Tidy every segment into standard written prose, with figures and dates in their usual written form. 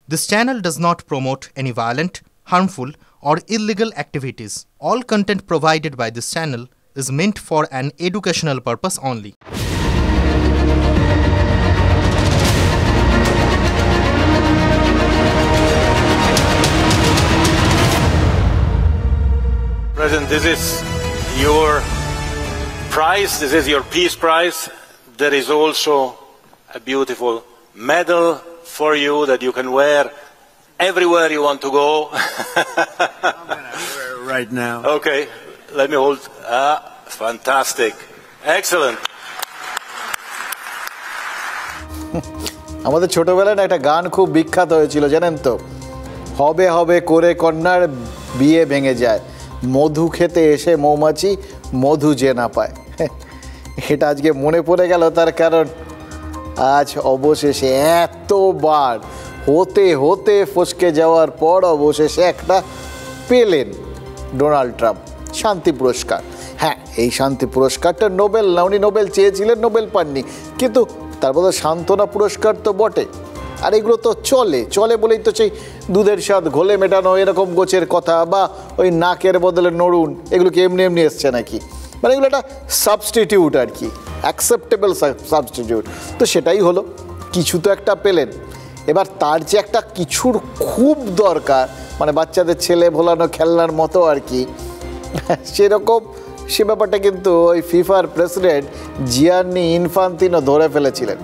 This channel does not promote any violent, harmful, or illegal activities. All content provided by this channel is meant for an educational purpose only. President, this is your prize. This is your Peace Prize. There is also a beautiful medal for you that you can wear everywhere you want to go. I'm going to wear it right now. Okay, let me hold. Fantastic. Excellent. আমাদের ছোটবেলায় একটা গান খুব বিখ্যাত হয়েছিল জানেন তো, হবে হবে করে কন্যার বিয়ে ভেঙে যায়, মধু খেতে এসে মৌমাছি মধু যে না পায়। এটা আজকে মনে পড়ে গেল, তার কারণ আজ অবশেষে এতবার হতে হতে ফসকে যাওয়ার পর অবশেষে একটা পেলেন ডোনাল্ড ট্রাম্প, শান্তি পুরস্কার। হ্যাঁ, এই শান্তি পুরস্কারটা নোবেল না, উনি নোবেল চেয়েছিলেন, নোবেল পাননি, কিন্তু তার বদলে সান্ত্বনা পুরস্কার তো বটে। আর এগুলো তো চলে চলে বলেই তো সেই দুধের স্বাদ ঘোলে মেটানো এরকম গোছের কথা, বা ওই নাকের বদলে নড়ুন, এগুলো কি এমনি এমনি এসছে নাকি? মানে এগুলো একটা সাবস্টিটিউট আর কি, অ্যাকসেপ্টেবল সাবস্টিটিউট। তো সেটাই হলো, কিছু তো একটা পেলেন। এবার তার যে একটা কিছুর খুব দরকার, মানে বাচ্চাদের ছেলে ভোলানো খেলনার মতো আর কি, সেরকম সে ব্যাপারটা কিন্তু ওই ফিফার প্রেসিডেন্ট জিয়ান্নি ইনফান্তিনো ধরে ফেলেছিলেন।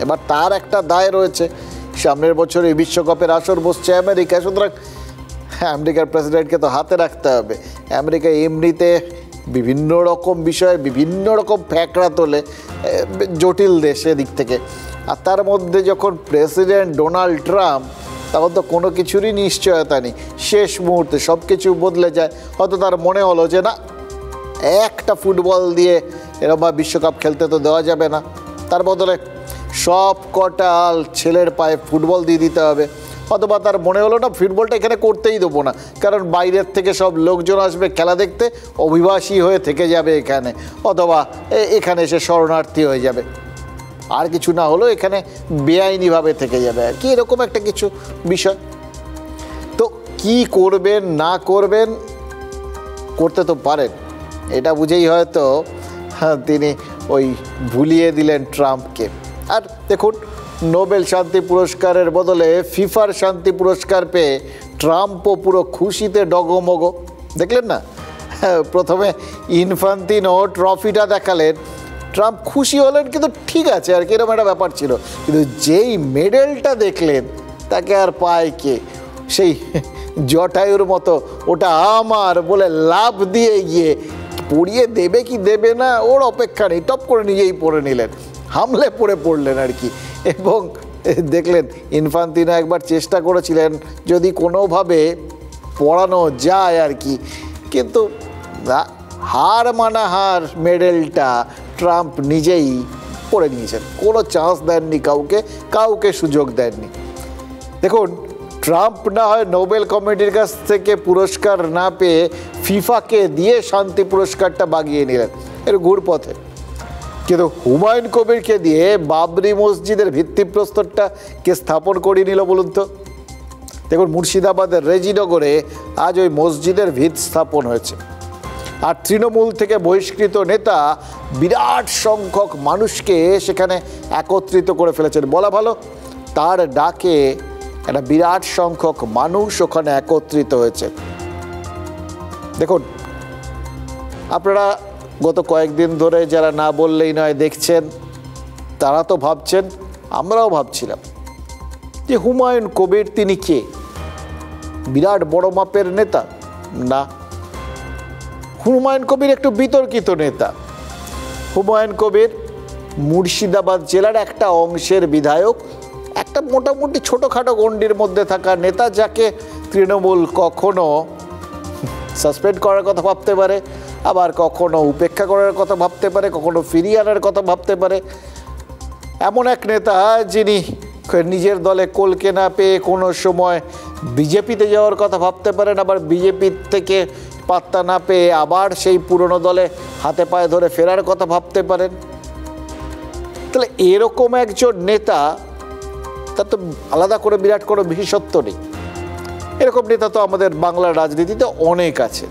এবার তার একটা দায় রয়েছে, সামনের বছর এই বিশ্বকাপের আসর বসছে আমেরিকা, সুতরাং আমেরিকার প্রেসিডেন্টকে তো হাতে রাখতে হবে। আমেরিকা এমনিতে বিভিন্ন রকম বিষয়ে বিভিন্ন রকম ফ্যাকড়া তোলে, জটিল দেশ এদিক থেকে, আর তার মধ্যে যখন প্রেসিডেন্ট ডোনাল্ড ট্রাম্প, তখন তো কোনো কিছুরই নিশ্চয়তা নেই, শেষ মুহূর্তে সব কিছু বদলে যায়। হয়তো তার মনে হলো যে না, একটা ফুটবল দিয়ে এরকম বিশ্বকাপ খেলতে তো দেওয়া যাবে না, তার বদলে সব কটা ছেলের পায়ে ফুটবল দিয়ে দিতে হবে। অথবা তার মনে হলো না, ফুটবলটা এখানে করতেই দেবো না, কারণ বাইরের থেকে সব লোকজন আসবে খেলা দেখতে, অভিবাসী হয়ে থেকে যাবে এখানে, অথবা এখানে এসে শরণার্থী হয়ে যাবে, আর কিছু না হলেও এখানে বেআইনিভাবে থেকে যাবে আর কি, এরকম একটা কিছু বিষয়। তো কি করবেন না করবেন, করতে তো পারেন, এটা বুঝেই হয়তো তিনি ওই ভুলিয়ে দিলেন ট্রাম্পকে। আর দেখুন, নোবেল শান্তি পুরস্কারের বদলে ফিফার শান্তি পুরস্কার পেয়ে ট্রাম্পও পুরো খুশিতে ডগমগ, দেখলেন না? প্রথমে ইনফান্তিনো ট্রফিটা দেখালেন, ট্রাম্প খুশি হলেন, কিন্তু ঠিক আছে আর কি, এরকম একটা ব্যাপার ছিল। কিন্তু যেই মেডেলটা দেখলেন, তাকে আর পায় কে? সেই জটায়ুর মতো ওটা আমার বলে লাভ দিয়ে গিয়ে পড়িয়ে দেবে কি দেবে না ওর অপেক্ষা নেই, টপ করে নিজেই পড়ে নিলেন, হামলে পড়লেন আর কি। এবং দেখলেন ইনফান্তিনো একবার চেষ্টা করেছিলেন যদি কোনোভাবে পড়ানো যায় আর কি, কিন্তু হার মানা হার, মেডেলটা ট্রাম্প নিজেই পড়ে নিয়েছেন, কোনো চান্স দেননি কাউকে সুযোগ দেননি। দেখুন, ট্রাম্প না হয় নোবেল কমিটির কাছ থেকে পুরস্কার না পেয়ে ফিফাকে দিয়ে শান্তি পুরস্কারটা বাগিয়ে নিলেন এর ঘুরপথে, কিন্তু হুমায়ুন কবিরকে দিয়ে বাবরি মসজিদের ভিত্তিপ্রস্তরটা কে স্থাপন করিয়ে নিল বলুন তো? দেখুন, মুর্শিদাবাদের রেজিনগরে আজ ওই মসজিদের ভিত স্থাপন হয়েছে, আর তৃণমূল থেকে বহিষ্কৃত নেতা বিরাট সংখ্যক মানুষকে সেখানে একত্রিত করে ফেলেছেন। বলা ভালো, তার ডাকে একটা বিরাট সংখ্যক মানুষ ওখানে একত্রিত হয়েছে। দেখুন, আপনারা গত কয়েকদিন ধরে যারা না বললেই নয় দেখছেন, তারা তো ভাবছেন, আমরাও ভাবছিলাম যে হুমায়ুন কবির তিনি কে? বিরাট বড় মাপের নেতা? না, হুমায়ুন কবির একটু বিতর্কিত নেতা। হুমায়ুন কবির মুর্শিদাবাদ জেলার একটা অংশের বিধায়ক, একটা মোটামুটি ছোটোখাটো গণ্ডির মধ্যে থাকা নেতা, যাকে তৃণমূল কখনো সাসপেন্ড করার কথা ভাবতে পারে, আবার কখনো উপেক্ষা করার কথা ভাবতে পারে, কখনো ফিরিয়ে আনার কথা ভাবতে পারে। এমন এক নেতা যিনি নিজের দলে কলকে না পেয়ে কোনো সময় বিজেপিতে যাওয়ার কথা ভাবতে পারেন, আবার বিজেপি থেকে পাত্তা না পেয়ে আবার সেই পুরনো দলে হাতে পায়ে ধরে ফেরার কথা ভাবতে পারেন। তাহলে এরকম একজন নেতা তার তো আলাদা করে বিরাট কোনো বিশেষত্ব নেই। এরকম নেতা তো আমাদের বাংলার রাজনীতিতে অনেক আছে।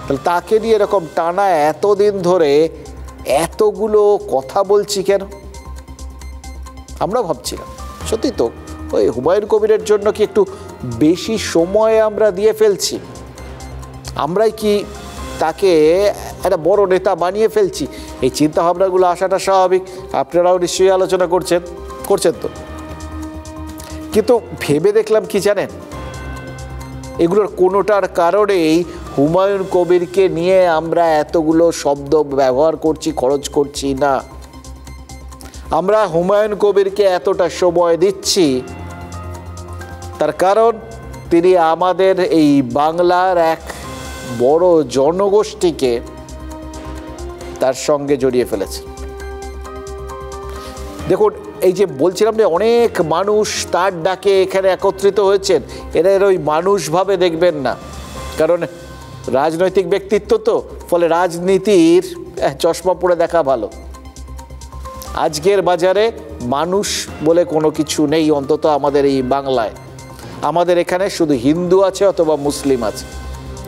তাহলে তাকে নিয়ে এরকম টানা এতদিন ধরে এতগুলো কথা বলছি কেন? আমরা ভাবছিলাম সত্যি তো ওই হুমায়ুন কবিরের জন্য কি একটু বেশি সময় আমরা দিয়ে ফেলছি? আমরাই কি তাকে একটা বড় নেতা বানিয়ে ফেলছি? এই চিন্তা ভাবনাগুলো আসাটা স্বাভাবিক। আপনারাও নিশ্চয়ই আলোচনা করছেন তো। কিন্তু ভেবে দেখলাম কি জানেন, এগুলোর কোনোটার কারণেই হুমায়ুন কবিরকে নিয়ে আমরা এতগুলো শব্দ ব্যবহার করছি, খরচ করছি না। আমরা হুমায়ুন কবিরকে এতটা সময় দিচ্ছি তার কারণ তিনি আমাদের এই বাংলার এক বড় জনগোষ্ঠীকে তার সঙ্গে জড়িয়ে ফেলেছে। দেখুন, এই যে বলছিলাম যে অনেক মানুষ তার ডাকে এখানে একত্রিত হয়েছেন, এরা ওই মানুষ ভাবে দেখবেন না, কারণ রাজনৈতিক ব্যক্তিত্ব তো, ফলে রাজনীতির চশমা পরে দেখা ভালো। আজকের বাজারে মানুষ বলে কোনো কিছু নেই, অন্তত আমাদের এই বাংলায়। আমাদের এখানে শুধু হিন্দু আছে অথবা মুসলিম আছে,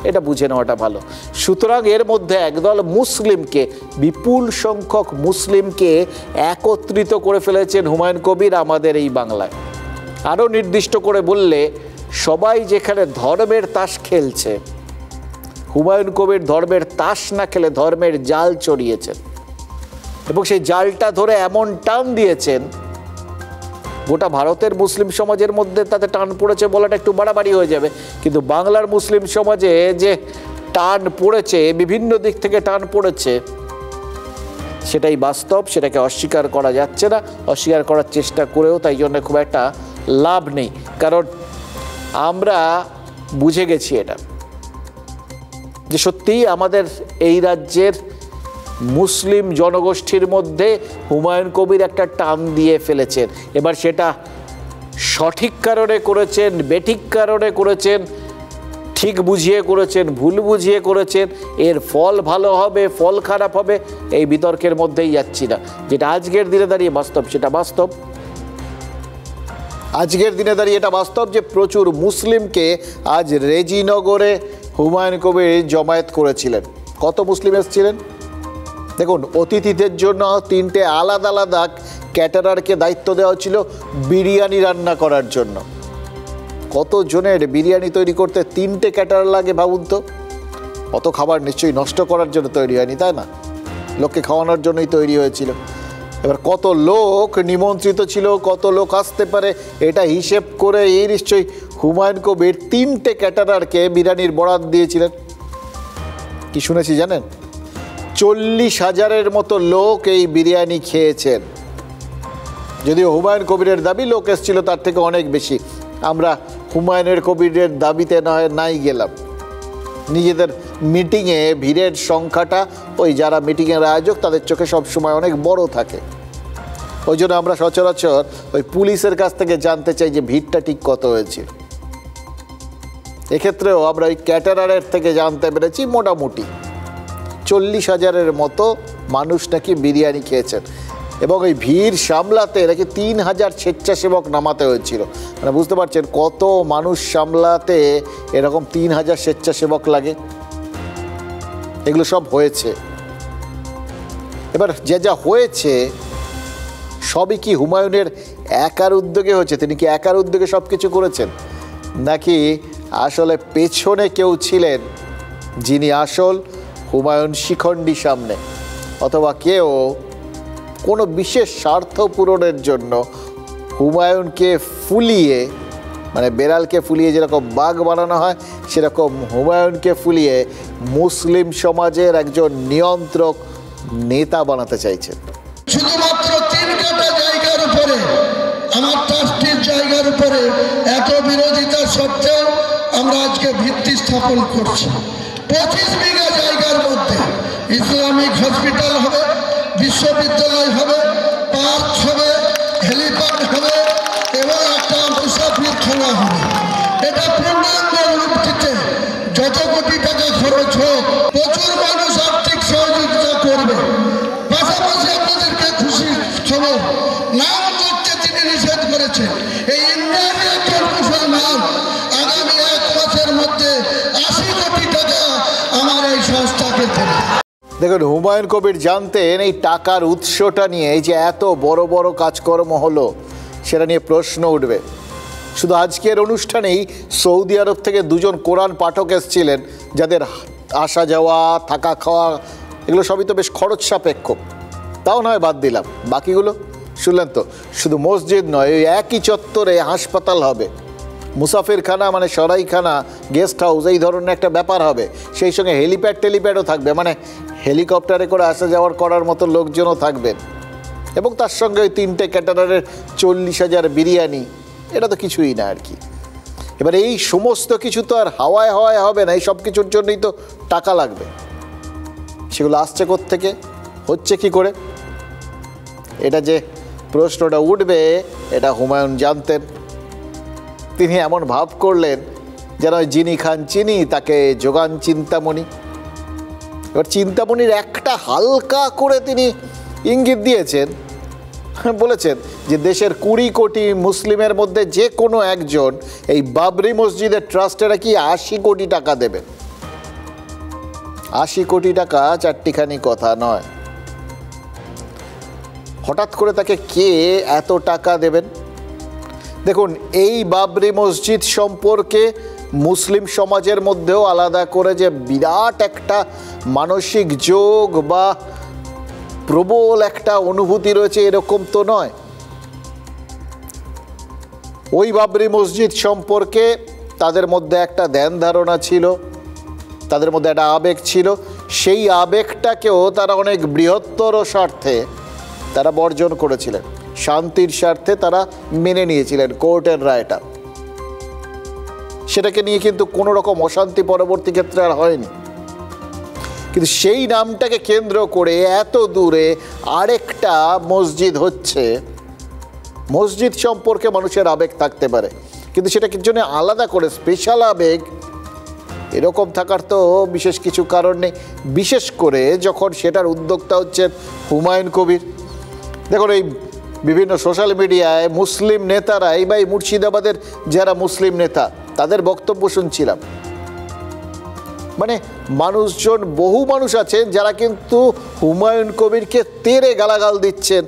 এটা বুঝে নেওয়াটা ভালো। সুতরাং এর মধ্যে একদল মুসলিমকে, বিপুল সংখ্যক মুসলিমকে একত্রিত করে ফেলেছেন হুমায়ুন কবির আমাদের এই বাংলায়। আরও নির্দিষ্ট করে বললে, সবাই যেখানে ধর্মের তাস খেলছে, হুমায়ুন কবির ধর্মের তাস না খেলে ধর্মের জাল চড়িয়েছেন, এবং সেই জালটা ধরে এমন টান দিয়েছেন, গোটা ভারতের মুসলিম সমাজের মধ্যে তাতে টান পড়েছে বলাটা একটু বাড়াবাড়ি হয়ে যাবে, কিন্তু বাংলার মুসলিম সমাজে যে টান পড়েছে, বিভিন্ন দিক থেকে টান পড়েছে, সেটাই বাস্তব। সেটাকে অস্বীকার করা যাচ্ছে না। অস্বীকার করার চেষ্টা করেও তাই জন্য খুব একটা লাভ নেই, কারণ আমরা বুঝে গেছি এটা যে সত্যিই আমাদের এই রাজ্যের মুসলিম জনগোষ্ঠীর মধ্যে হুমায়ুন কবির একটা টান দিয়ে ফেলেছেন। এবার সেটা সঠিক কারণে করেছেন, বেঠিক কারণে করেছেন, ঠিক বুঝিয়ে করেছেন, ভুল বুঝিয়ে করেছেন, এর ফল ভালো হবে, ফল খারাপ হবে, এই বিতর্কের মধ্যেই যাচ্ছি না। যেটা আজকের দিনে দাঁড়িয়ে বাস্তব, সেটা বাস্তব। আজকের দিনে দাঁড়িয়ে এটা বাস্তব যে প্রচুর মুসলিমকে আজ রেজিনগরে হুমায়ুন কবির জমায়েত করেছিলেন। কত মুসলিম এসেছিলেন দেখুন। অতিথিদের জন্য 3টে আলাদা আলাদা ক্যাটারারকে দায়িত্ব দেওয়া ছিল বিরিয়ানি রান্না করার জন্য। কত জনের বিরিয়ানি তৈরি করতে 3টে ক্যাটারার লাগে ভাবুন তো। অত খাবার নিশ্চয়ই নষ্ট করার জন্য তৈরি হয়নি, তাই না? লোককে খাওয়ানোর জন্যই তৈরি হয়েছিল। এবার কত লোক নিমন্ত্রিত ছিল, কত লোক আসতে পারে, এটা হিসেব করে এই নিশ্চয়ই হুমায়ুন কবির 3টে ক্যাটারারকে বিরিয়ানির বরাত দিয়েছিলেন। কি শুনেছি জানেন? 40,000-এর মতো লোক এই বিরিয়ানি খেয়েছেন। যদিও হুমায়ুন কবিরের দাবি লোক এসেছিল তার থেকে অনেক বেশি। আমরা হুমায়ুনের কবিরের দাবিতে নাই গেলাম। নিজেদের মিটিংয়ে ভিড়ের সংখ্যাটা ওই যারা মিটিংয়ের আয়োজক তাদের চোখে সবসময় অনেক বড় থাকে, ওই জন্য আমরা সচরাচর ওই পুলিশের কাছ থেকে জানতে চাই যে ভিড়টা ঠিক কত হয়েছে। এক্ষেত্রেও আমরা ওই ক্যাটারারের থেকে জানতে পেরেছি মোটামুটি 40,000-এর মতো মানুষ নাকি বিরিয়ানি খেয়েছেন, এবং এই ভিড় সামলাতে নাকি 3,000 স্বেচ্ছাসেবক নামাতে হয়েছিল। মানে বুঝতে পারছেন কত মানুষ সামলাতে এরকম 3,000 স্বেচ্ছাসেবক লাগে। এগুলো সব হয়েছে। এবার যা হয়েছে সবই কি হুমায়ুনের একার উদ্যোগে হয়েছে? তিনি কি একার উদ্যোগে সব কিছু করেছেন, নাকি আসলে পেছনে কেউ ছিলেন যিনি আসল হুমায়ুন শিখণ্ডী সামনে, অথবা কেউ কোনো বিশেষ স্বার্থ পূরণের জন্য হুমায়ুনকে ফুলিয়ে, মানে বেড়ালকে ফুলিয়ে যেরকম বাঘ বানানো হয় সেরকম হুমায়ুনকে ফুলিয়ে মুসলিম সমাজের একজন নিয়ন্ত্রক নেতা বানাতে চাইছেন। শুধুমাত্র 3 কাটা জায়গার উপরে, আমার ট্রাস্টির জায়গার উপরে এত বিরোধিতা সত্ত্বেও আমরা আজকে ভিত্তি স্থাপন করছি। 25 বিঘা জায়গার মধ্যে ইসলামিক হসপিটাল হবে, বিশ্ববিদ্যালয় হবে, পার্ক হবে, হেলিপ্যাড হবে এবং একটা মুসাফিরখানা হবে। এটা পূর্ণাঙ্গ রূপটিতে যত কোটি টাকা খরচ হোক, প্রচুর মানুষ আর্থিক সহযোগিতা করবে। পাশাপাশি আপনাদেরকে খুশি খবর, নাম করতে তিনি নিষেধ করেছেন। দেখুন, হুমায়ুন কবির জানতেন এই টাকার উৎসটা নিয়ে, এই যে এত বড় বড় কাজকর্ম হলো সেটা নিয়ে প্রশ্ন উঠবে। শুধু আজকের অনুষ্ঠানেই সৌদি আরব থেকে 2জন কোরআন পাঠক এসেছিলেন, যাদের আসা যাওয়া, থাকা খাওয়া এগুলো সবই তো বেশ খরচ সাপেক্ষ। তাও নয় বাদ দিলাম, বাকিগুলো শুনলেন তো। শুধু মসজিদ নয়, ওই একই চত্বরে হাসপাতাল হবে, মুসাফিরখানা মানে সরাইখানা, গেস্ট হাউস, এই ধরনের একটা ব্যাপার হবে। সেই সঙ্গে টেলিপ্যাডও থাকবে, মানে হেলিকপ্টারে করে আসা যাওয়ার করার মতো লোকজনও থাকবেন। এবং তার সঙ্গে ওই 3টে ক্যাটারারের 40,000 বিরিয়ানি, এটা তো কিছুই না আর কি। এবার এই সমস্ত কিছু তো আর হাওয়ায় হাওয়ায় হবে না, এই সব কিছুর জন্যই তো টাকা লাগবে। সেগুলো আসছে কোত্থেকে, হচ্ছে কি করে, এটা যে প্রশ্নটা উঠবে এটা হুমায়ুন জানতেন। তিনি এমন ভাব করলেন যেন যিনি খান চিনি তাকে যোগান চিন্তামণি। এবার চিন্তামণির একটা হালকা করে তিনি ইঙ্গিত দিয়েছেন, বলেছেন যে দেশের 20 কোটি মুসলিমের মধ্যে যে কোনো একজন এই বাবরি মসজিদের ট্রাস্টেরা কি 80 কোটি টাকা দেবেন। 80 কোটি টাকা চারটিখানি কথা নয়। হঠাৎ করে তাকে কে এত টাকা দেবেন? দেখুন, এই বাবরি মসজিদ সম্পর্কে মুসলিম সমাজের মধ্যেও আলাদা করে যে বিরাট একটা মানসিক যোগ বা প্রবল একটা অনুভূতি রয়েছে এরকম তো নয়। ওই বাবরি মসজিদ সম্পর্কে তাদের মধ্যে একটা ধ্যান ধারণা ছিল, তাদের মধ্যে একটা আবেগ ছিল। সেই আবেগটাকেও তারা অনেক বৃহত্তর স্বার্থে তারা বর্জন করেছিলেন, শান্তির স্বার্থে তারা মেনে নিয়েছিলেন কোর্টের রায়টা। সেটাকে নিয়ে কিন্তু কোনো রকম অশান্তি পরবর্তী ক্ষেত্রে আর হয়নি। কিন্তু সেই নামটাকে কেন্দ্র করে এত দূরে আরেকটা মসজিদ হচ্ছে, মসজিদ সম্পর্কে মানুষের আবেগ থাকতে পারে, কিন্তু সেটাকে জন্য আলাদা করে স্পেশাল আবেগ এরকম থাকার তো বিশেষ কিছু কারণ নেই। বিশেষ করে যখন সেটার উদ্যোক্তা হচ্ছেন হুমায়ুন কবির। দেখুন, এই বিভিন্ন সোশ্যাল মিডিয়ায় মুসলিম নেতারা, এই বা এই মুর্শিদাবাদের যারা মুসলিম নেতা তাদের বক্তব্য শুনছিলাম, মানে মানুষজন, বহু মানুষ আছেন যারা কিন্তু হুমায়ুন কবিরকে তেড়ে গালাগাল দিচ্ছেন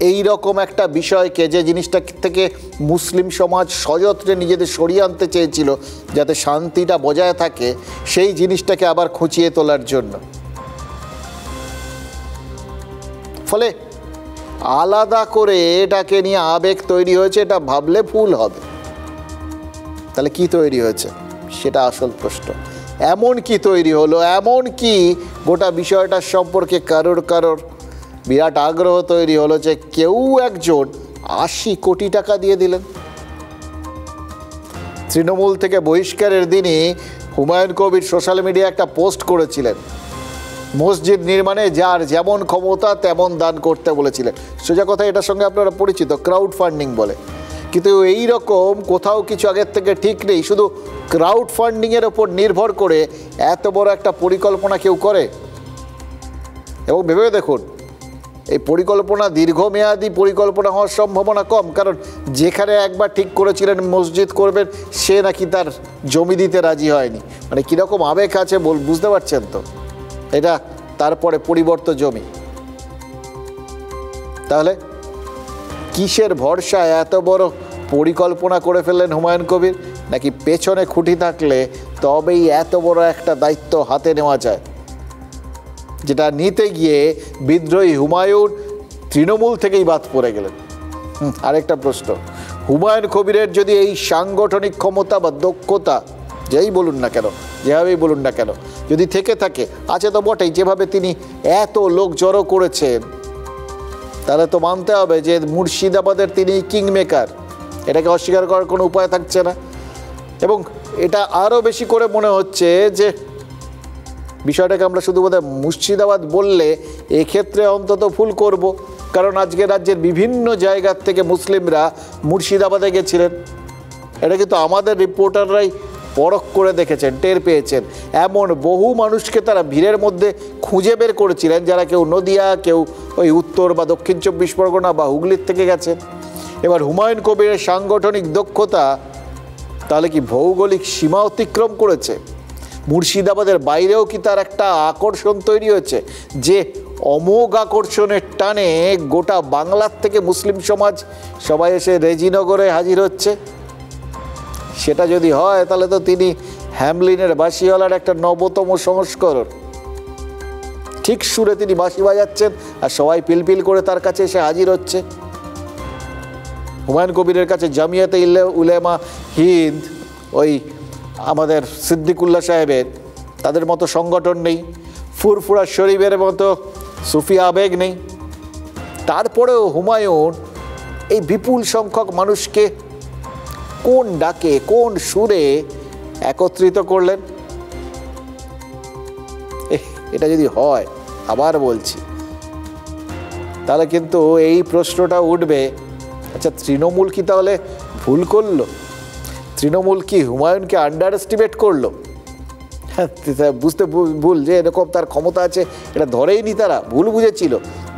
এই রকম একটা বিষয়কে, যে জিনিসটা থেকে মুসলিম সমাজ সযত্নে নিজেদের সরিয়ে আনতে চেয়েছিল যাতে শান্তিটা বজায় থাকে, সেই জিনিসটাকে আবার খুঁচিয়ে তোলার জন্য। ফলে আলাদা করে এটাকে নিয়ে আবেগ তৈরি হয়েছে, এটা ভাবলে ভুল হবে। তাহলে কি তৈরি হয়েছে সেটা আসল প্রশ্ন। এমন কি তৈরি হলো, এমন কি গোটা বিষয়টার সম্পর্কে কারোর বিরাট আগ্রহ তৈরি হলো যে কেউ একজন 80 কোটি টাকা দিয়ে দিলেন। তৃণমূল থেকে বহিষ্কারের দিনই হুমায়ুন কবির সোশ্যাল মিডিয়ায় একটা পোস্ট করেছিলেন, মসজিদ নির্মাণে যার যেমন ক্ষমতা তেমন দান করতে বলেছিলেন। সোজা কথা, এটার সঙ্গে আপনারা পরিচিত, ক্রাউড ফান্ডিং বলে। কিন্তু এই রকম কোথাও কিছু আগের থেকে ঠিক নেই, শুধু ক্রাউড ফান্ডিংয়ের ওপর নির্ভর করে এত বড় একটা পরিকল্পনা কেউ করে? এবং ভেবে দেখুন, এই পরিকল্পনা দীর্ঘমেয়াদী পরিকল্পনা হওয়ার সম্ভাবনা কম, কারণ যেখানে একবার ঠিক করেছিলেন মসজিদ করবেন, সে নাকি তার জমি দিতে রাজি হয়নি। মানে কীরকম আবেগ আছে বুঝতে পারছেন তো? এটা তারপরে পরিবর্তন জমি। তাহলে কিসের ভরসায় এত বড় পরিকল্পনা করে ফেললেন হুমায়ুন কবির? নাকি পেছনে খুঁটি থাকলে তবেই এত বড় একটা দায়িত্ব হাতে নেওয়া যায়, যেটা নিতে গিয়ে বিদ্রোহী হুমায়ুন তৃণমূল থেকেই বাদ পড়ে গেলেন? আরেকটা প্রশ্ন, হুমায়ুন কবিরের যদি এই সাংগঠনিক ক্ষমতা বা দক্ষতা, যেই বলুন না কেন, যেভাবেই বলুন না কেন, যদি থেকে থাকে, আছে তো বটেই, যেভাবে তিনি এত লোক জড়ো করেছেন, তাহলে তো মানতে হবে যে মুর্শিদাবাদের তিনি কিং মেকার। এটাকে অস্বীকার করার কোনো উপায় থাকছে না। এবং এটা আরও বেশি করে মনে হচ্ছে যে বিষয়টাকে আমরা শুধু বোধহয় মুর্শিদাবাদ বললে এক্ষেত্রে অন্তত ভুল করব, কারণ আজকে রাজ্যের বিভিন্ন জায়গার থেকে মুসলিমরা মুর্শিদাবাদে গেছিলেন। এটা কিন্তু আমাদের রিপোর্টাররাই পরখ করে দেখেছেন, টের পেয়েছেন। এমন বহু মানুষকে তারা ভিড়ের মধ্যে খুঁজে বের করেছিলেন, যারা কেউ নদিয়া, কেউ ওই উত্তর বা দক্ষিণ 24 পরগনা বা হুগলির থেকে গেছেন। এবার হুমায়ুন কবিরের সাংগঠনিক দক্ষতা তাহলে কি ভৌগোলিক সীমা অতিক্রম করেছে? মুর্শিদাবাদের বাইরেও কি তার একটা আকর্ষণ তৈরি হয়েছে যে অমোঘ আকর্ষণের টানে গোটা বাংলার থেকে মুসলিম সমাজ সবাই এসে রেজিনগরে হাজির হচ্ছে? সেটা যদি হয় তাহলে তো তিনি হ্যামলিনের বাঁশিওয়ালার একটা নবতম সংস্করণ। ঠিক সুরে তিনি বাঁশি বাজাচ্ছেন আর সবাই পিলপিল করে তার কাছে এসে হাজির হচ্ছে। হুমায়ুন কবিরের কাছে জামিয়াতে উলেমা হিন্দ, ওই আমাদের সিদ্দিকুল্লাহ সাহেবের, তাদের মতো সংগঠন নেই, ফুরফুরা শরীফের মতো সুফি আবেগ নেই। তারপরেও হুমায়ুন এই বিপুল সংখ্যক মানুষকে কোন ডাকে, কোন সুরে একত্রিত করলেন? এটা যদি হয়, আবার বলছি, তাহলে কিন্তু এই প্রশ্নটা উঠবে, আচ্ছা তৃণমূল কি তাহলে ভুল করলো? তৃণমূল কি হুমায়ুনকে আন্ডার এস্টিমেট করলো? বুঝতে ভুল যে এরকম তার ক্ষমতা আছে এটা ধরেইনি, তারা ভুল বুঝেছিল।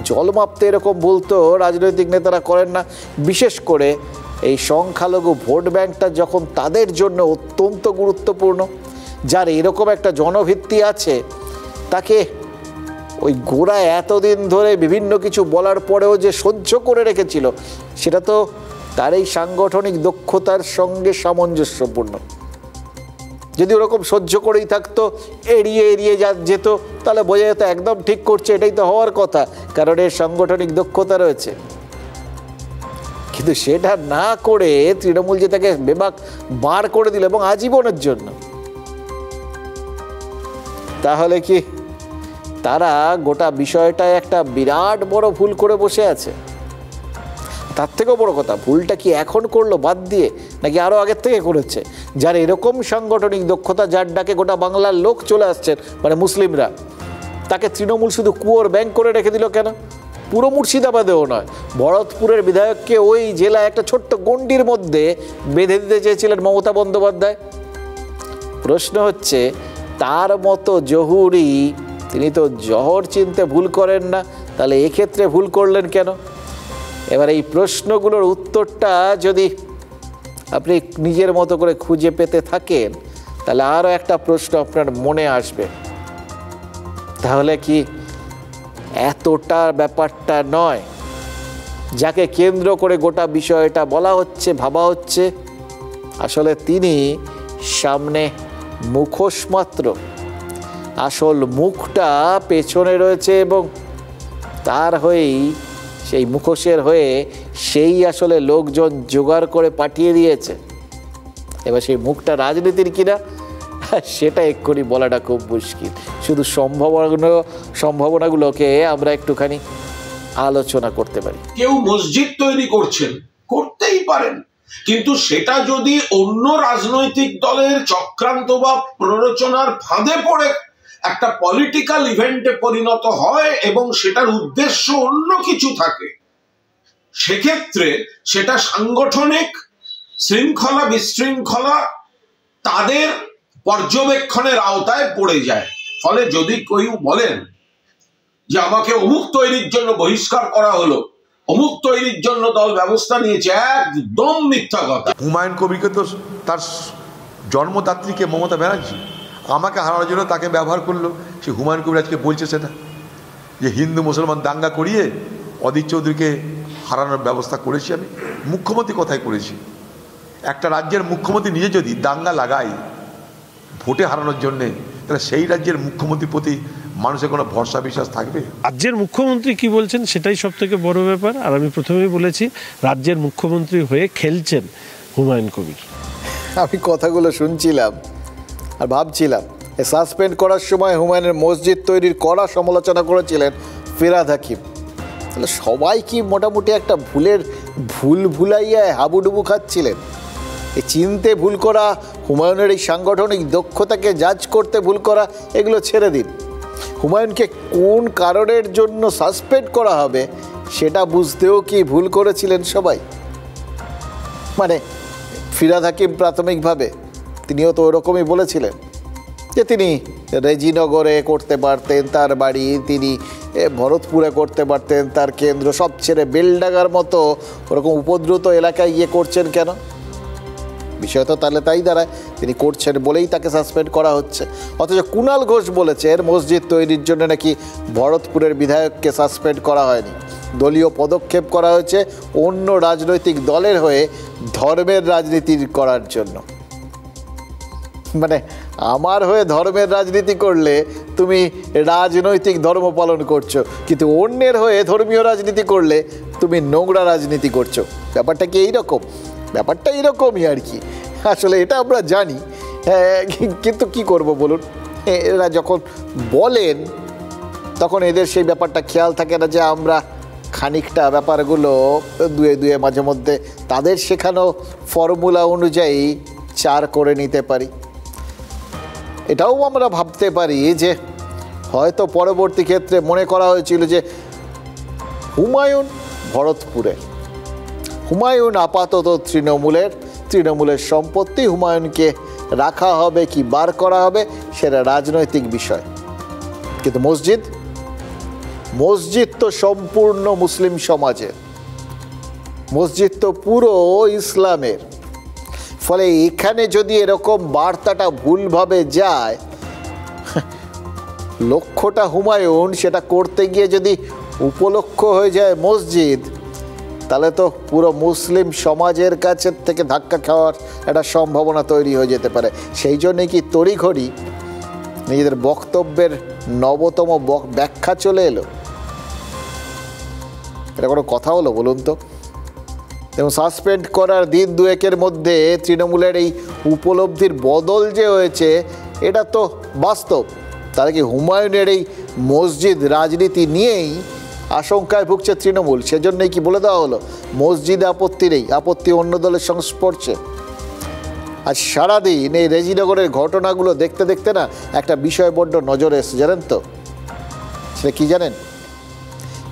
জল মাপতে এরকম ভুল তো রাজনৈতিক নেতারা করেন না, বিশেষ করে এই সংখ্যালঘু ভোট ব্যাংকটা যখন তাদের জন্য অত্যন্ত গুরুত্বপূর্ণ। যার এরকম একটা জনভিত্তি আছে, তাকে ওই গোড়া এতদিন ধরে বিভিন্ন কিছু বলার পরেও যে সহ্য করে রেখেছিল, সেটা তো তার এই সাংগঠনিক দক্ষতার সঙ্গে সামঞ্জস্যপূর্ণ। যদি ওরকম সহ্য করেই থাকতো, এড়িয়ে এড়িয়ে যেত, তাহলে বোঝা যেত একদম ঠিক করছে, এটাই তো হওয়ার কথা, কারণ এর সাংগঠনিক দক্ষতা রয়েছে। কিন্তু সেটা না করে তৃণমূল যে তাকে বেবাক বার করে দিল এবং আজীবনের জন্য, তাহলে কি তারা গোটা বিষয়টায় একটা বিরাট বড় ভুল করে বসে আছে? তার থেকেও বড় কথা, ভুলটা কি এখন করলো বাদ দিয়ে, নাকি আরও আগের থেকে করেছে? যার এরকম সাংগঠনিক দক্ষতা, যার ডাকে গোটা বাংলার লোক চলে আসছেন, মানে মুসলিমরা, তাকে তৃণমূল শুধু কুয়োর ব্যাংক করে রেখে দিল কেন? পুরো মুর্শিদাবাদেও নয়, ভরতপুরের বিধায়ককে ওই জেলায় একটা ছোট্ট গণ্ডির মধ্যে বেঁধে দিতে চেয়েছিলেন মমতা বন্দ্যোপাধ্যায়। প্রশ্ন হচ্ছে, তার মতো জহুরি, তিনি তো জহর চিনতে ভুল করেন না, তাহলে এক্ষেত্রে ভুল করলেন কেন? এবার এই প্রশ্নগুলোর উত্তরটা যদি আপনি নিজের মতো করে খুঁজে পেতে থাকেন, তাহলে আরও একটা প্রশ্ন আপনার মনে আসবে, তাহলে কি এতটা ব্যাপারটা নয় যাকে কেন্দ্র করে গোটা বিষয়টা বলা হচ্ছে, ভাবা হচ্ছে? আসলে তিনি সামনে মুখোশ মাত্র, আসল মুখটা পেছনে রয়েছে এবং তার হয়েই, সেই মুখোশের হয়ে সেই আসলে লোকজন জোগাড় করে পাঠিয়ে দিয়েছে। এবার সেই মুখটা রাজনীতির কিনা সেটা এক্ষুনি বলাটা খুব মুশকিল। শুধু সম্ভাবনাগুলোকে আমরা একটুখানি আলোচনা করতে পারি। কেউ মসজিদ তৈরি করছেন, করতেই পারেন, কিন্তু সেটা যদি অন্য রাজনৈতিক দলের চক্রান্ত বা প্ররোচনার ফাঁদে পড়ে একটা পলিটিক্যাল ইভেন্টে পরিণত হয় এবং সেটার উদ্দেশ্য অন্য কিছু থাকে, সেক্ষেত্রে সেটা সাংগঠনিক শৃঙ্খলা বিশৃঙ্খলা তাদের পর্যবেক্ষণের আওতায় পড়ে যায়। ফলে যদি কেউ বলেন যে আমাকে অমুক তৈরির জন্য বহিষ্কার করা হলো, অমুক তৈরির জন্য দল ব্যবস্থা নিয়েছে, একদম মিথ্যা কথা। হুমায়ুন কবিরকে তো তার জন্মদাত্রীকে মমতা ব্যানার্জি আমাকে হারানোর জন্য তাকে ব্যবহার করলো। সে হুমায়ুন কবির আজকে বলছে সেটা, যে হিন্দু মুসলমান দাঙ্গা করিয়ে অধীর চৌধুরীকে হারানোর ব্যবস্থা করেছি আমি। মুখ্যমন্ত্রী কথাই করেছি। একটা রাজ্যের মুখ্যমন্ত্রী নিজে যদি দাঙ্গা লাগায় ভোটে হারানোর জন্যে, তাহলে সেই রাজ্যের মুখ্যমন্ত্রীর প্রতি মানুষের কোনো ভরসা বিশ্বাস থাকবে? রাজ্যের মুখ্যমন্ত্রী কি বলছেন সেটাই সব থেকে বড় ব্যাপার। আর আমি প্রথমেই বলেছি, রাজ্যের মুখ্যমন্ত্রী হয়ে খেলছেন হুমায়ুন কবির। আমি কথাগুলো শুনছিলাম আর ভাবছিলাম, সাসপেন্ড করার সময় হুমায়ুনের মসজিদ তৈরির কড়া সমালোচনা করেছিলেন ফিরহাদ হাকিম। তাহলে সবাই কি মোটামুটি একটা ভুলাইয়ায় হাবুডুবু খাচ্ছিলেন? এই চিনতে ভুল করা, হুমায়ুনের এই সাংগঠনিক দক্ষতাকে জাজ করতে ভুল করা, এগুলো ছেড়ে দিন। হুমায়ুনকে কোন কারণের জন্য সাসপেন্ড করা হবে সেটা বুঝতেও কি ভুল করেছিলেন সবাই? মানে ফিরহাদ হাকিম প্রাথমিকভাবে তিনিও তো ওরকমই বলেছিলেন যে তিনি রেজিনগরে করতে পারতেন তার বাড়ি, তিনি ভরতপুরে করতে পারতেন তার কেন্দ্র, সব ছেড়ে বেলডাঙ্গার মতো ওরকম উপদ্রুত এলাকায় গিয়ে করছেন কেন? বিষয় তো তাহলে তাই দাঁড়ায়, তিনি করছেন বলেই তাকে সাসপেন্ড করা হচ্ছে। অথচ কুণাল ঘোষ বলেছেন মসজিদ তৈরির জন্য নাকি ভরতপুরের বিধায়ককে সাসপেন্ড করা হয়নি, দলীয় পদক্ষেপ করা হয়েছে অন্য রাজনৈতিক দলের হয়ে ধর্মের রাজনীতি করার জন্য। মানে আমার হয়ে ধর্মের রাজনীতি করলে তুমি রাজনৈতিক ধর্ম পালন করছো, কিন্তু অন্যের হয়ে ধর্মীয় রাজনীতি করলে তুমি নোংরা রাজনীতি করছো। ব্যাপারটা কি এইরকম? ব্যাপারটা এইরকমই আর কি, আসলে এটা আমরা জানি। কিন্তু কি করব বলুন, এরা যখন বলেন তখন এদের সেই ব্যাপারটা খেয়াল থাকে না যে আমরা খানিকটা ব্যাপারগুলো দুয়ে দুয়ে মাঝে মধ্যে তাদের শেখানো ফর্মুলা অনুযায়ী চার করে নিতে পারি। এটাও আমরা ভাবতে পারি যে হয়তো পরবর্তী ক্ষেত্রে মনে করা হয়েছিল যে হুমায়ুন ভরতপুরের, হুমায়ুন আপাতত তৃণমূলের সম্পত্তি, হুমায়ুনকে রাখা হবে কি বার করা হবে সেটা রাজনৈতিক বিষয়। কিন্তু মসজিদ তো সম্পূর্ণ মুসলিম সমাজের, মসজিদ তো পুরো ইসলামের। ফলে এখানে যদি এরকম বার্তাটা ভুলভাবে যায়, লক্ষ্যটা হুমায়ুন, সেটা করতে গিয়ে যদি উপলক্ষ্য হয়ে যায় মসজিদ, তাহলে তো পুরো মুসলিম সমাজের কাছে থেকে ধাক্কা খাওয়ার একটা সম্ভাবনা তৈরি হয়ে যেতে পারে। সেই জন্যে কি তড়িঘড়ি নিজেদের বক্তব্যের নবতম ব্যাখ্যা চলে এলো? এটা কোনো কথা হলো বলুন তো? এবং সাসপেন্ড করার দিন দুয়েকের মধ্যে তৃণমূলের এই উপলব্ধির বদল যে হয়েছে এটা তো বাস্তব। তারা কি হুমায়ুনের এই মসজিদ রাজনীতি নিয়েই আশঙ্কায় ভুগছে তৃণমূল? সেজন্যই কি বলে দেওয়া হলো মসজিদে আপত্তি নেই, আপত্তি অন্য দলের সংস্পর্শে? আজ সারাদিন এই রেজিনগরের ঘটনাগুলো দেখতে দেখতে না একটা বিষয় বড্ড নজরে এসে, জানেন তো? সেটা কি জানেন?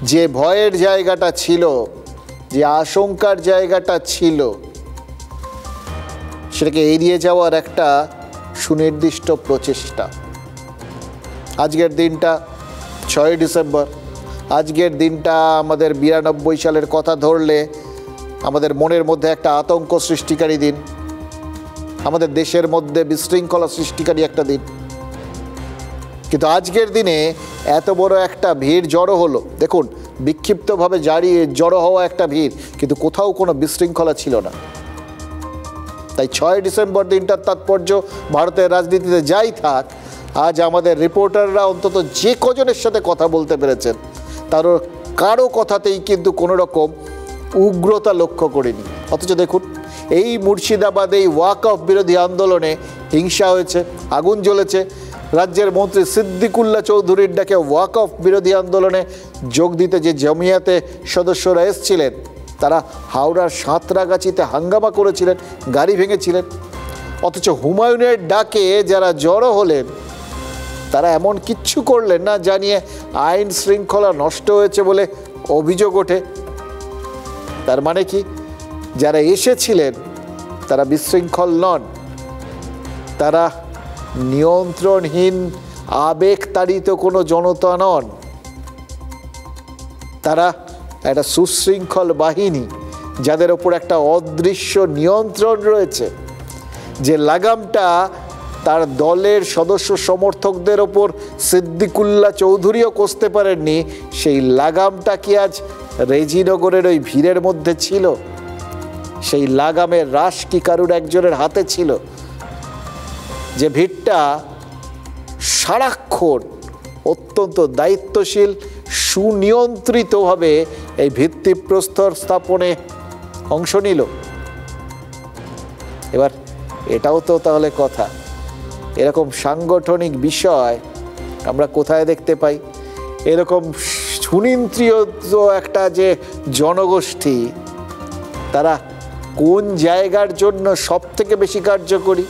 যে ভয়ের জায়গাটা ছিল, যে আশঙ্কার জায়গাটা ছিল, সেটাকে এড়িয়ে যাওয়ার একটা সুনির্দিষ্ট প্রচেষ্টা। আজকের দিনটা 6 ডিসেম্বর, আজকের দিনটা আমাদের 92 সালের কথা ধরলে আমাদের মনের মধ্যে একটা আতঙ্ক সৃষ্টিকারী দিন, আমাদের দেশের মধ্যে বিশৃঙ্খলা সৃষ্টিকারী একটা দিন। কিন্তু আজকের দিনে এত বড় একটা ভিড় জড়ো হলো, দেখুন বিক্ষিপ্তভাবে জড়ো হওয়া একটা ভিড়, কিন্তু কোথাও কোনো বিশৃঙ্খলা ছিল না। তাই 6 ডিসেম্বর দিনটার তাৎপর্য ভারতের রাজনীতিতে যাই থাক, আজ আমাদের রিপোর্টাররা অন্তত যে কজনের সাথে কথা বলতে পেরেছেন তার কারো কথাতেই কিন্তু কোনো রকম উগ্রতা লক্ষ্য করিনি। অথচ দেখুন এই মুর্শিদাবাদে ওয়াকফ বিরোধী আন্দোলনে হিংসা হয়েছে, আগুন জ্বলেছে। রাজ্যের মন্ত্রী সিদ্দিকুল্লাহ চৌধুরীর ডাকে ওয়াকফ বিরোধী আন্দোলনে যোগ দিতে যে জমিয়াতে সদস্যরা এসেছিলেন তারা হাওড়ার সাঁতরাগাছিতে হাঙ্গামা করেছিলেন, গাড়ি ভেঙেছিলেন। অথচ হুমায়ুনের ডাকে যারা জড়ো হলেন তারা এমন কিচ্ছু করলেন না জানিয়ে আইন শৃঙ্খলা নষ্ট হয়েছে বলে অভিযোগ ওঠে। তার মানে কি, যারা এসেছিলেন তারা বিশৃঙ্খল নন, তারা নিয়ন্ত্রণহীন আবেগতাড়িত কোনো জনতা নন, তারা একটা সুশৃঙ্খল বাহিনী যাদের ওপর একটা অদৃশ্য নিয়ন্ত্রণ রয়েছে। যে লাগামটা তার দলের সদস্য সমর্থকদের ওপর সিদ্দিকুল্লাহ চৌধুরীও কষতে পারেননি, সেই লাগামটা কি আজ রেজিনগরের ওই ভিড়ের মধ্যে ছিল? সেই লাগামের রাশ কি কারুর একজনের হাতে ছিল? যে ভিড়টা সারাক্ষণ অত্যন্ত দায়িত্বশীল সুনিয়ন্ত্রিতভাবে এই ভিত্তিপ্রস্তর স্থাপনে অংশ নিল। এবার এটাও তো তাহলে কথা, এরকম সাংগঠনিক বিষয় আমরা কোথায় দেখতে পাই? এরকম সুনিয়ন্ত্রিত একটা যে জনগোষ্ঠী, তারা কোন জায়গার জন্য সব থেকে বেশি কার্যকরী?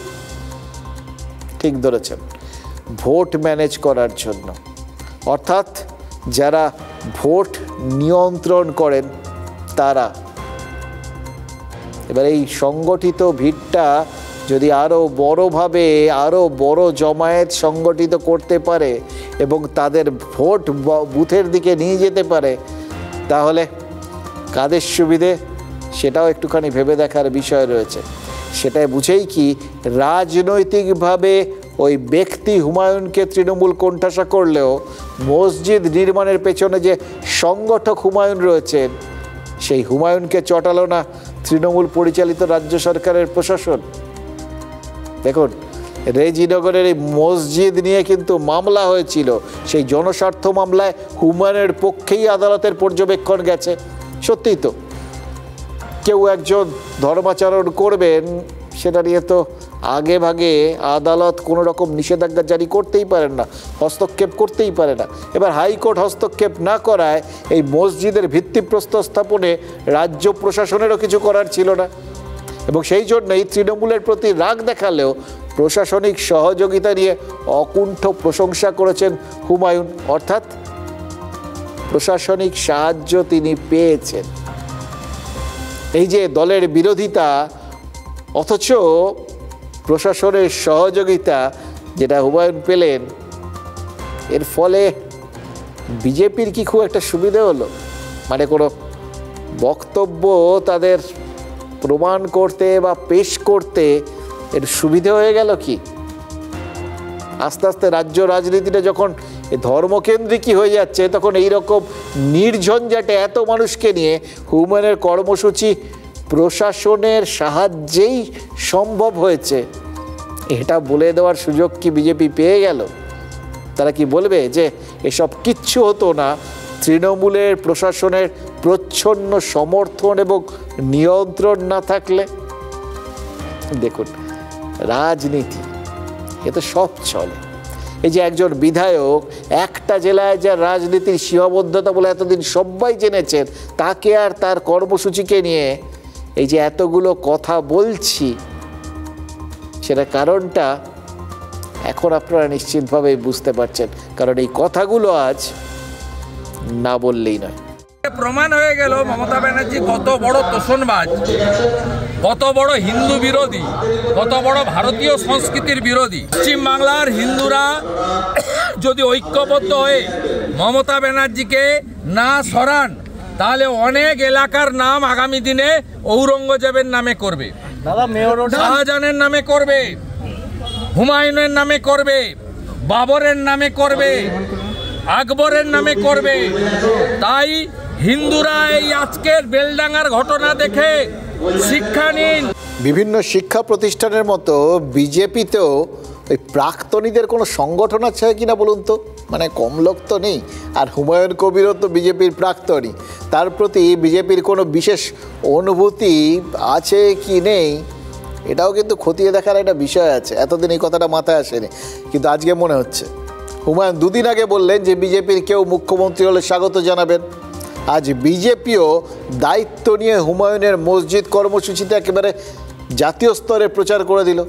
ঠিক ধরেছেন, ভোট ম্যানেজ করার জন্য। অর্থাৎ যারা ভোট নিয়ন্ত্রণ করেন তারা। এবার এই সংগঠিত ভিড়টা যদি আরও বড়োভাবে আরও বড় জমায়েত সংগঠিত করতে পারে এবং তাদের ভোট বুথের দিকে নিয়ে যেতে পারে, তাহলে কাদের সুবিধে সেটাও একটুখানি ভেবে দেখার বিষয় রয়েছে। সেটাই বুঝেই কি রাজনৈতিকভাবে ওই ব্যক্তি হুমায়ুনকে তৃণমূল কোণঠাসা করলেও মসজিদ নির্মাণের পেছনে যে সংগঠক হুমায়ুন রয়েছেন, সেই হুমায়ুনকে চটালো না তৃণমূল পরিচালিত রাজ্য সরকারের প্রশাসন। দেখুন, রেজিনগরের এই মসজিদ নিয়ে কিন্তু মামলা হয়েছিল, সেই জনস্বার্থ মামলায় হুমায়ুনের পক্ষেই আদালতের পর্যবেক্ষণ গেছে। সত্যিই তো, কেউ একজন ধর্মাচরণ করবেন সেটা নিয়ে তো আগে ভাগে আদালত কোনো রকম নিষেধাজ্ঞা জারি করতেই পারেন না, হস্তক্ষেপ করতেই পারে না। এবার হাইকোর্ট হস্তক্ষেপ না করায় এই মসজিদের ভিত্তিপ্রস্তর স্থাপনে রাজ্য প্রশাসনেরও কিছু করার ছিল না, এবং সেই জন্যই তৃণমূলের প্রতি রাগ দেখালেও প্রশাসনিক সহযোগিতা নিয়ে অকুণ্ঠ প্রশংসা করেছেন হুমায়ুন, অর্থাৎ প্রশাসনিক সাহায্য তিনি পেয়েছেন। এই যে দলের বিরোধিতা অথচ প্রশাসনের সহযোগিতা যেটা হুমায়ুন পেলেন, এর ফলে বিজেপির কি খুব একটা সুবিধা হলো? মানে কোনো বক্তব্য তাদের প্রমাণ করতে বা পেশ করতে এর সুবিধা হয়ে গেল কি? আস্তে আস্তে রাজ্য রাজনীতিটা যখন ধর্মকেন্দ্রিকই হয়ে যাচ্ছে, তখন এইরকম নির্ঝঞ্ঝাটে এত মানুষকে নিয়ে হুমায়ুনের কর্মসূচি প্রশাসনের সাহায্যেই সম্ভব হয়েছে, এটা বলে দেওয়ার সুযোগ কি বিজেপি পেয়ে গেল? তারা কি বলবে যে এসব কিচ্ছু হতো না তৃণমূলের প্রশাসনের প্রচ্ছন্ন সমর্থন এবং নিয়ন্ত্রণ না থাকলে? দেখুন, রাজনীতি এ তো সব চলে। এই যে একজন বিধায়ক একটা জেলায় যার রাজনীতির সীমাবদ্ধতা বলে এতদিন সবাই জেনেছেন, তাকে আর তার কর্মসূচিকে নিয়ে এই যে এতগুলো কথা বলছি, সেটা কারণটা এখন আপনারা নিশ্চিতভাবেই বুঝতে পারছেন, কারণ এই কথাগুলো আজ না বললেই নয়। প্রমাণ হয়ে গেল মমতা ব্যানার্জি কত বড় তোষণবাজ, কত বড় হিন্দু বিরোধী, কত বড় ভারতীয় সংস্কৃতির বিরোধী। পশ্চিমবাংলার হিন্দুরা যদি ঐক্যবদ্ধ হয়ে মমতা ব্যানার্জিকে না সরান, তাহলে অনেক এলাকার নাম আগামী দিনে ঔরঙ্গজেবের নামে করবে, শাহজাহানের নামে করবে, হুমায়ুনের নামে করবে, বাবরের নামে করবে, আকবরের নামে করবে। তাই হিন্দুরা এই আজকের বেলডাঙ্গার ঘটনা দেখে শিক্ষা নিন। বিভিন্ন শিক্ষা প্রতিষ্ঠানের মতো বিজেপিতেও ওই প্রাক্তনীদের কোনো সংগঠন আছে কিনা বলুন তো? মানে কম লোক তো নেই। আর হুমায়ুন কবিরও তো বিজেপির প্রাক্তনী, তার প্রতি বিজেপির কোনো বিশেষ অনুভূতি আছে কি নেই এটাও কিন্তু খতিয়ে দেখার একটা বিষয় আছে। এতদিন এই কথাটা মাথায় আসেনি, কিন্তু আজকে মনে হচ্ছে। হুমায়ুন দুদিন আগে বললেন যে বিজেপির কেউ মুখ্যমন্ত্রী হলে স্বাগত জানাবেন। আজ বিজেপিও দায়িত্ব নিয়ে হুমায়ুনের মসজিদ কর্মসূচিতে একেবারে জাতীয় স্তরে প্রচার করে দিল।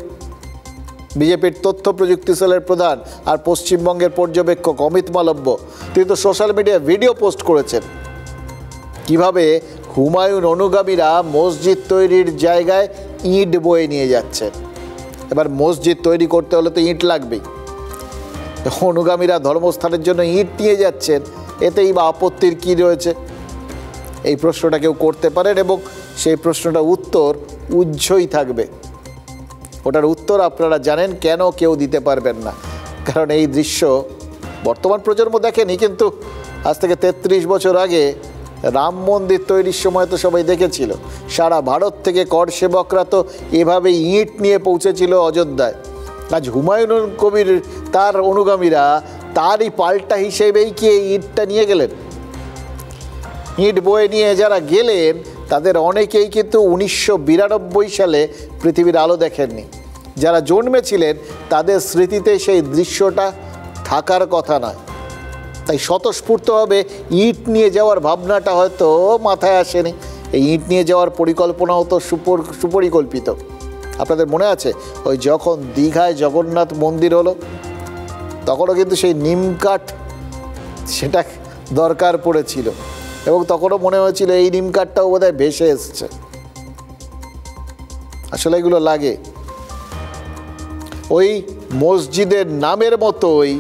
বিজেপির তথ্য প্রযুক্তি সেলের প্রধান আর পশ্চিমবঙ্গের পর্যবেক্ষক অমিত মালব্য, তিনি তো সোশ্যাল মিডিয়ায় ভিডিও পোস্ট করেছেন কিভাবে হুমায়ুন অনুগামীরা মসজিদ তৈরির জায়গায় ইট বয়ে নিয়ে যাচ্ছেন। এবার মসজিদ তৈরি করতে হলে তো ইট লাগবেই, অনুগামীরা ধর্মস্থানের জন্য ইট নিয়ে যাচ্ছেন, এতেই বা আপত্তির কী রয়েছে? এই প্রশ্নটা কেউ করতে পারেন, এবং সেই প্রশ্নটা উত্তর উজ্জ্বলই থাকবে। ওটার উত্তর আপনারা জানেন, কেন কেউ দিতে পারবেন না? কারণ এই দৃশ্য বর্তমান প্রজন্ম দেখেনি, কিন্তু আজ থেকে 33 বছর আগে রাম মন্দির তৈরির সময় তো সবাই দেখেছিল। সারা ভারত থেকে কর সেবকরা তো এভাবে ইট নিয়ে পৌঁছেছিল অযোধ্যায়। আজ হুমায়ুন কবির তার অনুগামীরা তারই পাল্টা হিসেবেই কি এই ইটটা নিয়ে গেলেন। ইট বয়ে নিয়ে যারা গেলেন তাদের অনেকেই কিন্তু 1992 সালে পৃথিবীর আলো দেখেননি। যারা জন্মেছিলেন তাদের স্মৃতিতে সেই দৃশ্যটা থাকার কথা নয়। তাই স্বতঃস্ফূর্তভাবে ইট নিয়ে যাওয়ার ভাবনাটা হয়তো মাথায় আসেনি। এই ইট নিয়ে যাওয়ার পরিকল্পনাও তো সুপরিকল্পিত। আপনাদের মনে আছে ওই যখন দীঘায় জগন্নাথ মন্দির হলো, তখনও কিন্তু সেই নিমকাঠ সেটা দরকার পড়েছিল, এবং তখনও মনে হয়েছিল এই নিমকাঠটাও বোধহয় ভেসে এসছে। আসলে এগুলো লাগে। ওই মসজিদের নামের মতোই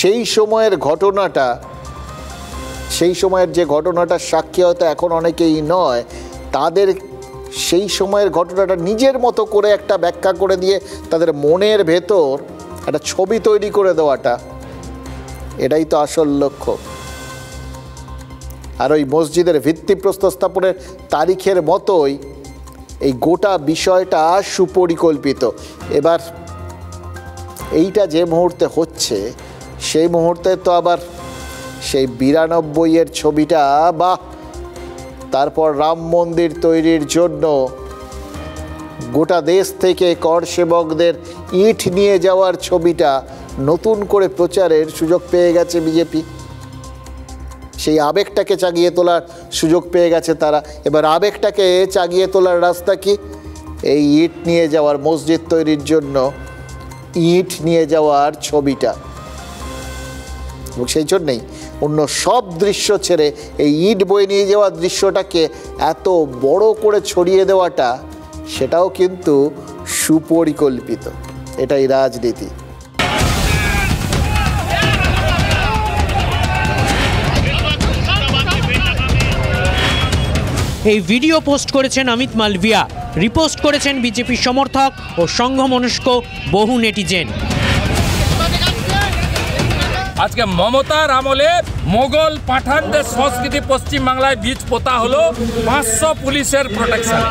সেই সময়ের ঘটনাটা, সেই সময়ের যে ঘটনাটার সাক্ষী হয়তো এখন অনেকেই নয়, তাদের সেই সময়ের ঘটনাটা নিজের মতো করে একটা ব্যাখ্যা করে দিয়ে তাদের মনের ভেতর একটা ছবি তৈরি করে দেওয়াটা, এটাই তো আসল লক্ষ্য। আর ওই মসজিদের ভিত্তিপ্রস্তর স্থাপনের তারিখের মতোই এই গোটা বিষয়টা সুপরিকল্পিত। এবার এইটা যে মুহূর্তে হচ্ছে সেই মুহূর্তে তো আবার সেই 92-এর ছবিটা বা তারপর রাম মন্দির তৈরির জন্য গোটা দেশ থেকে কর সেবকদের ইট নিয়ে যাওয়ার ছবিটা নতুন করে প্রচারের সুযোগ পেয়ে গেছে বিজেপি। সেই আবেগটাকে জাগিয়ে তোলার সুযোগ পেয়ে গেছে তারা। এবার আবেগটাকে জাগিয়ে তোলার রাস্তা কি? এই ইট নিয়ে যাওয়ার, মসজিদ তৈরির জন্য ইট নিয়ে যাওয়ার ছবিটা। এবং সেই জন্যেই অন্য সব দৃশ্য ছেড়ে এই ইট বয়ে নিয়ে যাওয়ার দৃশ্যটাকে এত বড় করে ছড়িয়ে দেওয়াটা, সেটাও কিন্তু সুপরিকল্পিত। এটাই রাজনীতি। এই ভিডিও পোস্ট করেছেন অমিত মালভিয়া, রিপোস্ট করেছেন বিজেপি সমর্থক ও সংঘমনস্ক বহু নেটিজেন। আজকে মমতার আমলে মোগল পাঠানদের সংস্কৃতি পশ্চিমবাংলায় বীজ পোতা হলো 500 পুলিশের প্রোটেকশন।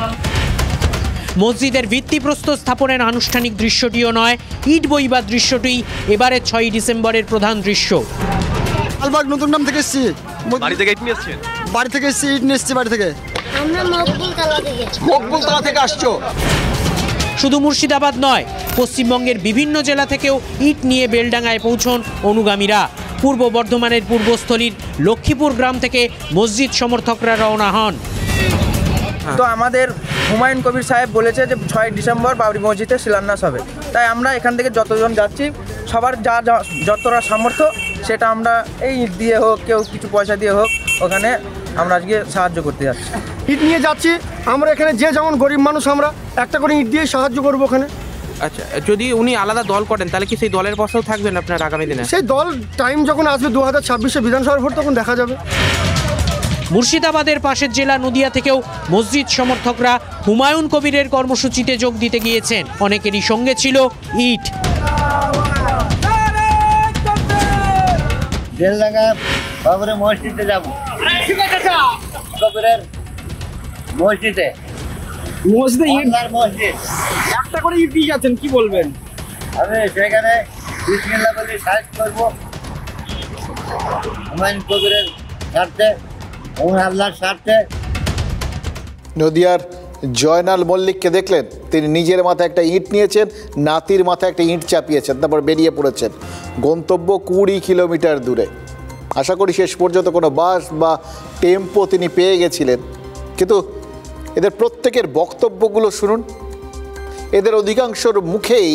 মসজিদের ভিত্তিপ্রস্তর স্থাপনের আনুষ্ঠানিক দৃশ্যটিও নয়, ইট বইবার দৃশ্যটি এবারের 6ই ডিসেম্বরের প্রধান দৃশ্য। আলবাগ নতুন নাম থেকে এসেছি। বাড়ি থেকে ইট নিয়ে এসেছেন? বাড়ি থেকে এসেছি, ইট নিয়ে এসেছি বাড়ি থেকে। আমরা মকবুলতলা থেকে আসছো? শুধু মুর্শিদাবাদ নয়, পশ্চিমবঙ্গের বিভিন্ন জেলা থেকেও ইট নিয়ে বেলডাঙ্গায় পৌঁছন অনুগামীরা। পূর্ব বর্ধমানের পূর্বস্থলীর লক্ষ্মীপুর গ্রাম থেকে মসজিদ সমর্থকরা রওনা হন। তো আমাদের হুমায়ুন কবির সাহেব বলেছে যে 6 ডিসেম্বর বাবরি মসজিদে শিলান্যাস হবে, তাই আমরা এখান থেকে যতজন যাচ্ছি সবার যা যতটা সামর্থ্য সেটা আমরা এই ইট দিয়ে হোক, কেউ কিছু পয়সা দিয়ে হোক, ওখানে আমরা আজকে সাহায্য করতে যাচ্ছি। ইট নিয়ে যাচ্ছি আমরা, এখানে যে যেমন গরিব মানুষ আমরা একটা করে ইট দিয়ে সাহায্য করবো ওখানে। আচ্ছা, যদি উনি আলাদা দল করেন তাহলে কি সেই দলের পাশেও থাকবেন আপনার আগামী দিনে? সেই দল টাইম যখন আসবে 2026-এ বিধানসভার ভোট, তখন দেখা যাবে। মুর্শিদাবাদের পাশের জেলা নদিয়া থেকেও মসজিদ সমর্থকরা হুমায়ুন কবিরের কর্মসূচিতে যোগ দিতে গিয়েছেন। অনেকেরই সঙ্গে ছিল ইট। বেলডাঙ্গা কবিরের মসজিদে যাবো, কবিরের মসজিদে। মসজিদে ইট, মসজিদ একটা করে ইট দিয়ে যাচ্ছেন, কি বলবেন? আমি সেখানে বিসমিল্লাহ বলে সাহায্য করবো হুমায়ুন কবিরের স্বার্থে, আল্লাহর স্বার্থে। নদিয়ার জয়নাল মল্লিককে দেখলেন, তিনি নিজের মাথায় একটা ইট নিয়েছেন, নাতির মাথায় একটা ইট চাপিয়েছেন, তারপর বেরিয়ে পড়েছেন। গন্তব্য 20 কিলোমিটার দূরে। আশা করি শেষ পর্যন্ত কোনো বাস বা টেম্পো তিনি পেয়ে গেছিলেন। কিন্তু এদের প্রত্যেকের বক্তব্যগুলো শুনুন। এদের অধিকাংশর মুখেই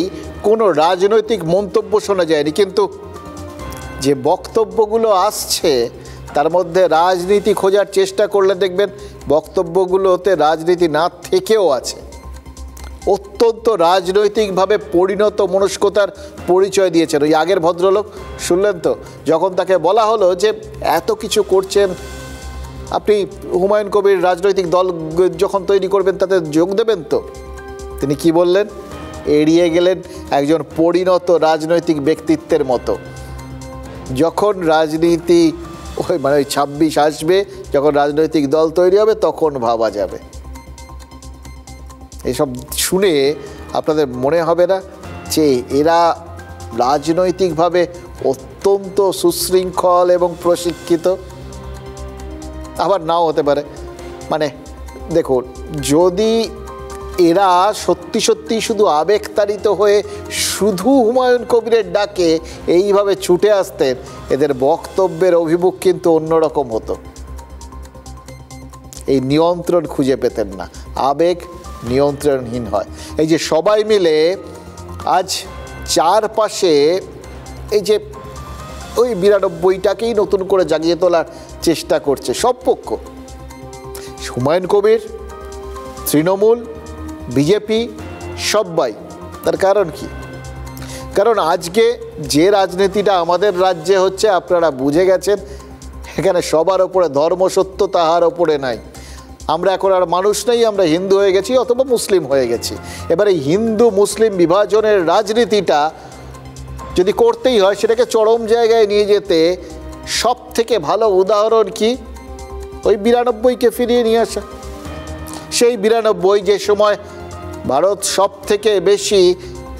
কোনো রাজনৈতিক মন্তব্য শোনা যায়নি, কিন্তু যে বক্তব্যগুলো আসছে তার মধ্যে রাজনীতি খোঁজার চেষ্টা করলে দেখবেন বক্তব্যগুলোতে রাজনীতি না থেকেও আছে। অত্যন্ত রাজনৈতিকভাবে পরিণত মনস্কতার পরিচয় দিয়েছেন ওই আগের ভদ্রলোক। শুনলেন তো, যখন তাকে বলা হলো যে এত কিছু করছেন আপনি, হুমায়ুন কবির রাজনৈতিক দল যখন তৈরি করবেন তাতে যোগ দেবেন তো, তিনি কি বললেন? এড়িয়ে গেলেন একজন পরিণত রাজনৈতিক ব্যক্তিত্বের মতো। যখন রাজনীতি ওই 26 আসবে, যখন রাজনৈতিক দল তৈরি হবে, তখন ভাবা যাবে। এসব শুনে আপনাদের মনে হবে না যে এরা রাজনৈতিকভাবে অত্যন্ত সুশৃঙ্খল এবং প্রশিক্ষিত? আবার নাও হতে পারে। দেখুন, যদি এরা সত্যি সত্যি শুধু আবেগতাড়িত হয়ে শুধু হুমায়ুন কবিরের ডাকে এইভাবে ছুটে আসতেন, এদের বক্তব্যের অভিমুখ কিন্তু অন্যরকম হতো। এই নিয়ন্ত্রণ খুঁজে পেতেন না, আবেগ নিয়ন্ত্রণহীন হয়। এই যে সবাই মিলে আজ চারপাশে এই যে ওই 92টাকেই নতুন করে জাগিয়ে তোলার চেষ্টা করছে সব পক্ষ, হুমায়ুন কবির, তৃণমূল, বিজেপি, সবাই। তার কারণ কি? কারণ আজকে যে রাজনীতিটা আমাদের রাজ্যে হচ্ছে, আপনারা বুঝে গেছেন, এখানে সবার ওপরে ধর্মসত্য, তাহার ওপরে নাই। আমরা এখন আর মানুষ নেই, আমরা হিন্দু হয়ে গেছি অথবা মুসলিম হয়ে গেছি। এবারে হিন্দু মুসলিম বিভাজনের রাজনীতিটা যদি করতেই হয়, সেটাকে চরম জায়গায় নিয়ে যেতে সব থেকে ভালো উদাহরণ কি? ওই 92কে ফিরিয়ে নিয়ে আসা। সেই 92 যে সময় ভারত সব থেকে বেশি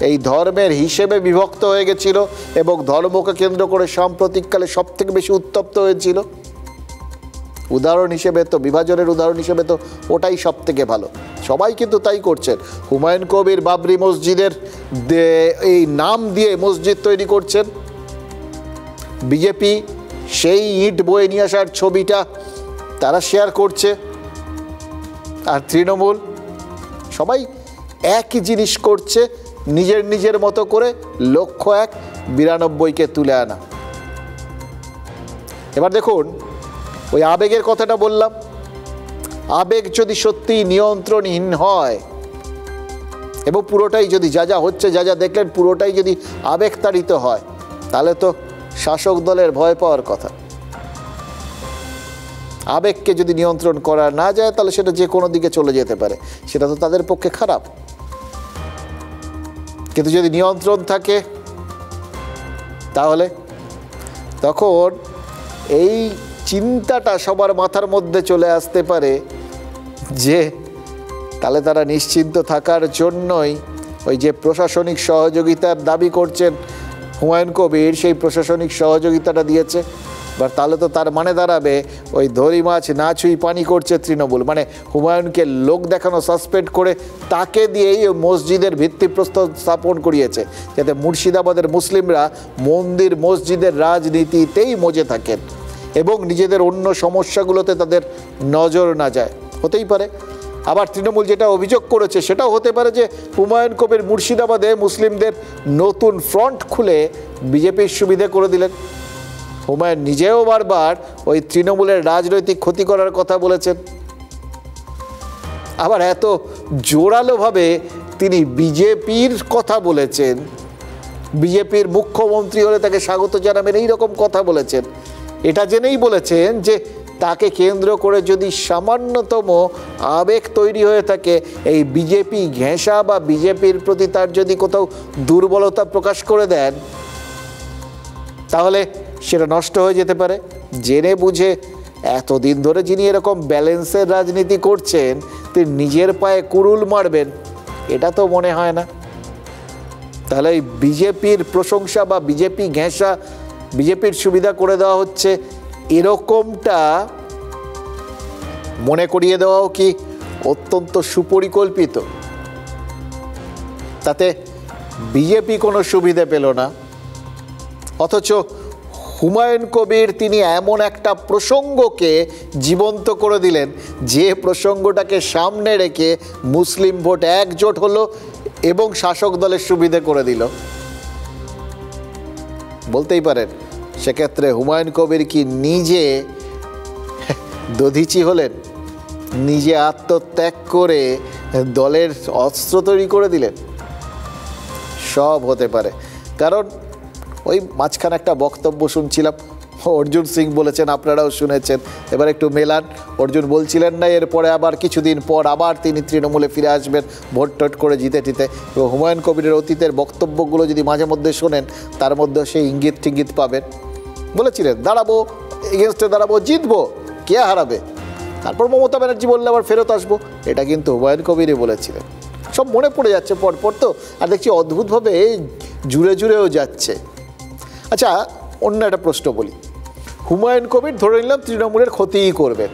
এই ধর্মের হিসেবে বিভক্ত হয়ে গেছিল এবং ধর্মকে কেন্দ্র করে সাম্প্রতিককালে সব থেকে বেশি উত্তপ্ত হয়েছিল, উদাহরণ হিসেবে তো, বিভাজনের উদাহরণ হিসেবে তো ওটাই সব থেকে ভালো। সবাই কিন্তু তাই করছেন। হুমায়ুন কবির বাবরি মসজিদের এই নাম দিয়ে মসজিদ তৈরি করছেন, বিজেপি সেই ইট বয়ে নিয়ে আসার ছবিটা তারা শেয়ার করছে, আর তৃণমূল সবাই একই জিনিস করছে, নিজের নিজের মতো করে, লক্ষ্য এক, 92কে তুলে আনা। এবার দেখুন, ওই আবেগের কথাটা বললাম, আবেগ যদি সত্যি নিয়ন্ত্রণহীন হয় এবং পুরোটাই যদি যা যা হচ্ছে, যা যা দেখলেন, পুরোটাই যদি আবেগতাড়িত হয়, তাহলে তো শাসক দলের ভয় পাওয়ার কথা। আবেগকে যদি নিয়ন্ত্রণ করা না যায়, তাহলে সেটা যে কোনো দিকে চলে যেতে পারে, সেটা তো তাদের পক্ষে খারাপ। কিন্তু যদি নিয়ন্ত্রণ থাকে, তাহলে তখন এই চিন্তাটা সবার মাথার মধ্যে চলে আসতে পারে যে তাহলে তারা নিশ্চিন্ত থাকার জন্যই ওই যে প্রশাসনিক সহযোগিতার দাবি করছেন হুমায়ুন কবির, সেই প্রশাসনিক সহযোগিতাটা দিয়েছে। এবার তাহলে তো তার মানে দাঁড়াবে ওই ধরি মাছ না ছুঁই পানি করছে তৃণমূল, মানে হুমায়ুনকে লোক দেখানো সাসপেন্ড করে তাকে দিয়েই মসজিদের ভিত্তিপ্রস্তর স্থাপন করিয়েছে, যাতে মুর্শিদাবাদের মুসলিমরা মন্দির মসজিদের রাজনীতিতেই মজে থাকেন এবং নিজেদের অন্য সমস্যাগুলোতে তাদের নজর না যায়। হতেই পারে। আবার তৃণমূল যেটা অভিযোগ করেছে সেটাও হতে পারে যে হুমায়ুন কবির মুর্শিদাবাদে মুসলিমদের নতুন ফ্রন্ট খুলে বিজেপির সুবিধে করে দিলেন। হুমায়ুন নিজেও বারবার ওই তৃণমূলের রাজনৈতিক ক্ষতি করার কথা বলেছেন। আবার এত জোরালোভাবে তিনি বিজেপির কথা বলেছেন, বিজেপির মুখ্যমন্ত্রী হলে তাকে স্বাগত জানাবেন, এইরকম কথা বলেছেন। এটা জেনেই বলেছেন যে তাকে কেন্দ্র করে যদি সামান্যতম আবেগ তৈরি হয়ে থাকে, এই বিজেপি ঘেঁষা বা বিজেপির প্রতি তার যদি কোথাও দুর্বলতা প্রকাশ করে দেন, তাহলে সেটা নষ্ট হয়ে যেতে পারে। জেনে বুঝে এতদিন ধরে যিনি এরকম ব্যালেন্সের রাজনীতি করছেন, তিনি নিজের পায়ে কুড়ুল মারবেন, এটা তো মনে হয় না। তাহলে এই বিজেপির প্রশংসা বা বিজেপি ঘেঁষা, বিজেপির সুবিধা করে দেওয়া হচ্ছে, এরকমটা মনে করিয়ে দেওয়াও কি অত্যন্ত সুপরিকল্পিত? তাতে বিজেপি কোনো সুবিধা পেল না, অথচ হুমায়ুন কবির তিনি এমন একটা প্রসঙ্গকে জীবন্ত করে দিলেন, যে প্রসঙ্গটাকে সামনে রেখে মুসলিম ভোট একজোট হলো এবং শাসক দলের সুবিধে করে দিল। বলতেই পারেন সেক্ষেত্রে হুমায়ুন কবির কি নিজে দধিচি হলেন, নিজে আত্মত্যাগ করে দলের অস্ত্র তৈরি করে দিলেন? সব হতে পারে। কারণ ওই মাঝখানে একটা বক্তব্য শুনছিলাম, অর্জুন সিং বলেছেন, আপনারাও শুনেছেন, এবার একটু মেলান। অর্জুন বলছিলেন না এরপরে আবার কিছুদিন পর আবার তিনি তৃণমূলে ফিরে আসবেন ভোট টোট করে জিতে টিতে। এবং হুমায়ুন কবিরের অতীতের বক্তব্যগুলো যদি মাঝে মধ্যে শোনেন, তার মধ্যে সেই ইঙ্গিত টিঙ্গিত পাবেন। বলেছিলেন দাঁড়াবো, এগেনস্টে দাঁড়াবো, জিতবো, কে হারাবে। তারপর মমতা ব্যানার্জি বললে আবার ফেরত আসবো, এটা কিন্তু হুমায়ুন কবিরই বলেছিলেন। সব মনে পড়ে যাচ্ছে পরপর তো, আর দেখছি অদ্ভুতভাবে জুড়ে জুড়েও যাচ্ছে। আচ্ছা, অন্য একটা প্রশ্ন বলি। হুমায়ুন কবির ধরে নিলাম তৃণমূলের ক্ষতিই করবেন,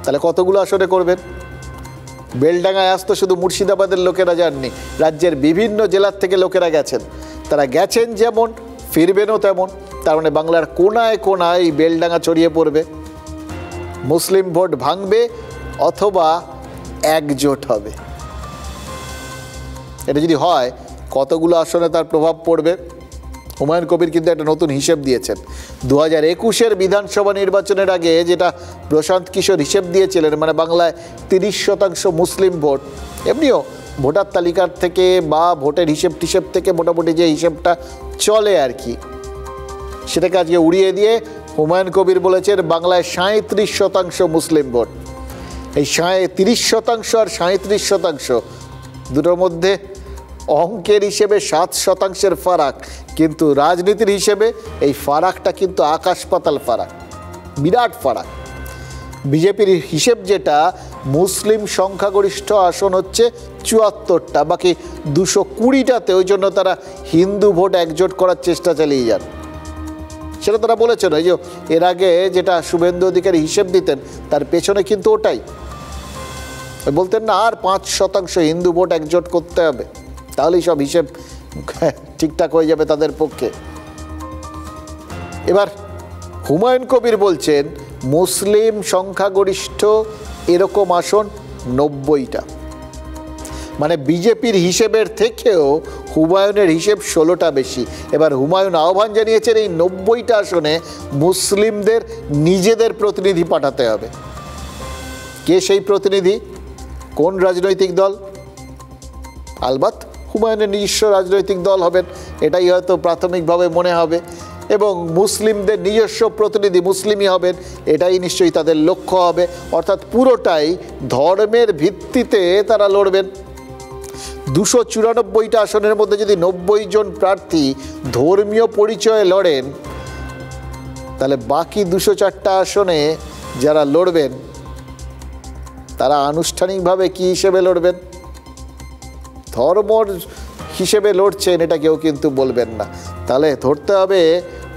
তাহলে কতগুলো আসনে করবেন? বেলডাঙ্গায় আসতো শুধু মুর্শিদাবাদের লোকেরা যাননি, রাজ্যের বিভিন্ন জেলার থেকে লোকেরা গেছেন। তারা গেছেন যেমন, ফিরবেনও তেমন। তার মানে বাংলার কোনায় কোনায় এই বেলডাঙ্গা ছড়িয়ে পড়বে, মুসলিম ভোট ভাঙবে অথবা একজোট হবে। এটা যদি হয়, কতগুলো আসনে তার প্রভাব পড়বে? হুমায়ুন কবির কিন্তু একটা নতুন হিসেব দিয়েছেন। 2021-এর বিধানসভা নির্বাচনের আগে যেটা প্রশান্ত কিশোর হিসেব দিয়েছিলেন, মানে বাংলায় 30% মুসলিম ভোট, এমনিও ভোটার তালিকার থেকে বা ভোটের হিসেব থেকে মোটামুটি যে হিসেবটা চলে আর কি, সেটাকে আজকে উড়িয়ে দিয়ে হুমায়ুন কবির বলেছেন বাংলায় 37% মুসলিম ভোট। এই 30% আর 37%, দুটোর মধ্যে অঙ্কের হিসেবে 7% ফারাক, কিন্তু রাজনীতির হিসেবে এই ফারাকটা কিন্তু আকাশ পাতাল ফারাক, বিরাট ফারাক। বিজেপির হিসেব যেটা, মুসলিম সংখ্যাগরিষ্ঠ আসন হচ্ছে 74টা, বাকি 220টাতে, ওই জন্য তারা হিন্দু ভোট একজোট করার চেষ্টা চালিয়ে যান। সেটা তারা বলেছেন, ওই যে এর আগে যেটা শুভেন্দু অধিকারী হিসেব দিতেন তার পেছনে কিন্তু ওটাই বলতেন না, আর 5% হিন্দু ভোট একজোট করতে হবে, তাহলেই সব হিসেব ঠিকঠাক হয়ে যাবে তাদের পক্ষে। এবার হুমায়ুন কবির বলছেন মুসলিম সংখ্যাগরিষ্ঠ এরকম আসন 90টা, মানে বিজেপির হিসেবের থেকেও হুমায়ুনের হিসেব 16টা বেশি। এবার হুমায়ুন আহ্বান জানিয়েছেন এই 90টা আসনে মুসলিমদের নিজেদের প্রতিনিধি পাঠাতে হবে। কে সেই প্রতিনিধি? কোন রাজনৈতিক দল? আলবাত হুমায়ুনের নিজস্ব রাজনৈতিক দল হবেন, এটাই হয়তো প্রাথমিকভাবে মনে হবে, এবং মুসলিমদের নিজস্ব প্রতিনিধি মুসলিমই হবেন, এটাই নিশ্চয়ই তাদের লক্ষ্য হবে। অর্থাৎ পুরোটাই ধর্মের ভিত্তিতে তারা লড়বেন। 294টা আসনের মধ্যে যদি 90 জন প্রার্থী ধর্মীয় পরিচয়ে লড়েন, তাহলে বাকি 204টা আসনে যারা লড়বেন তারা আনুষ্ঠানিকভাবে কি হিসেবে লড়বেন? ধর্মর হিসেবে লড়ছেন এটা কেউ কিন্তু বলবেন না। তাহলে ধরতে হবে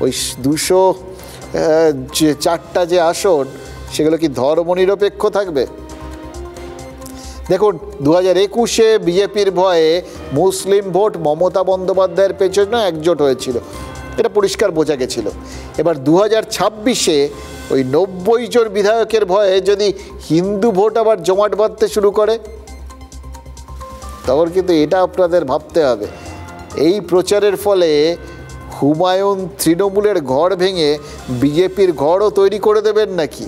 ওই 204টা যে আসন সেগুলো কি ধর্মনিরপেক্ষ থাকবে? দেখুন, 2021-এ বিজেপির ভয়ে মুসলিম ভোট মমতা বন্দ্যোপাধ্যায়ের পেছনে একজোট হয়েছিল, এটা পরিষ্কার বোঝা গেছিল। এবার 2026-এ ওই 90 জন বিধায়কের ভয়ে যদি হিন্দু ভোট আবার জমাট বাঁধতে শুরু করে, তখন কিন্তু এটা আপনাদের ভাবতে হবে, এই প্রচারের ফলে হুমায়ুন তৃণমূলের ঘর ভেঙে বিজেপির ঘরও তৈরি করে দেবেন নাকি?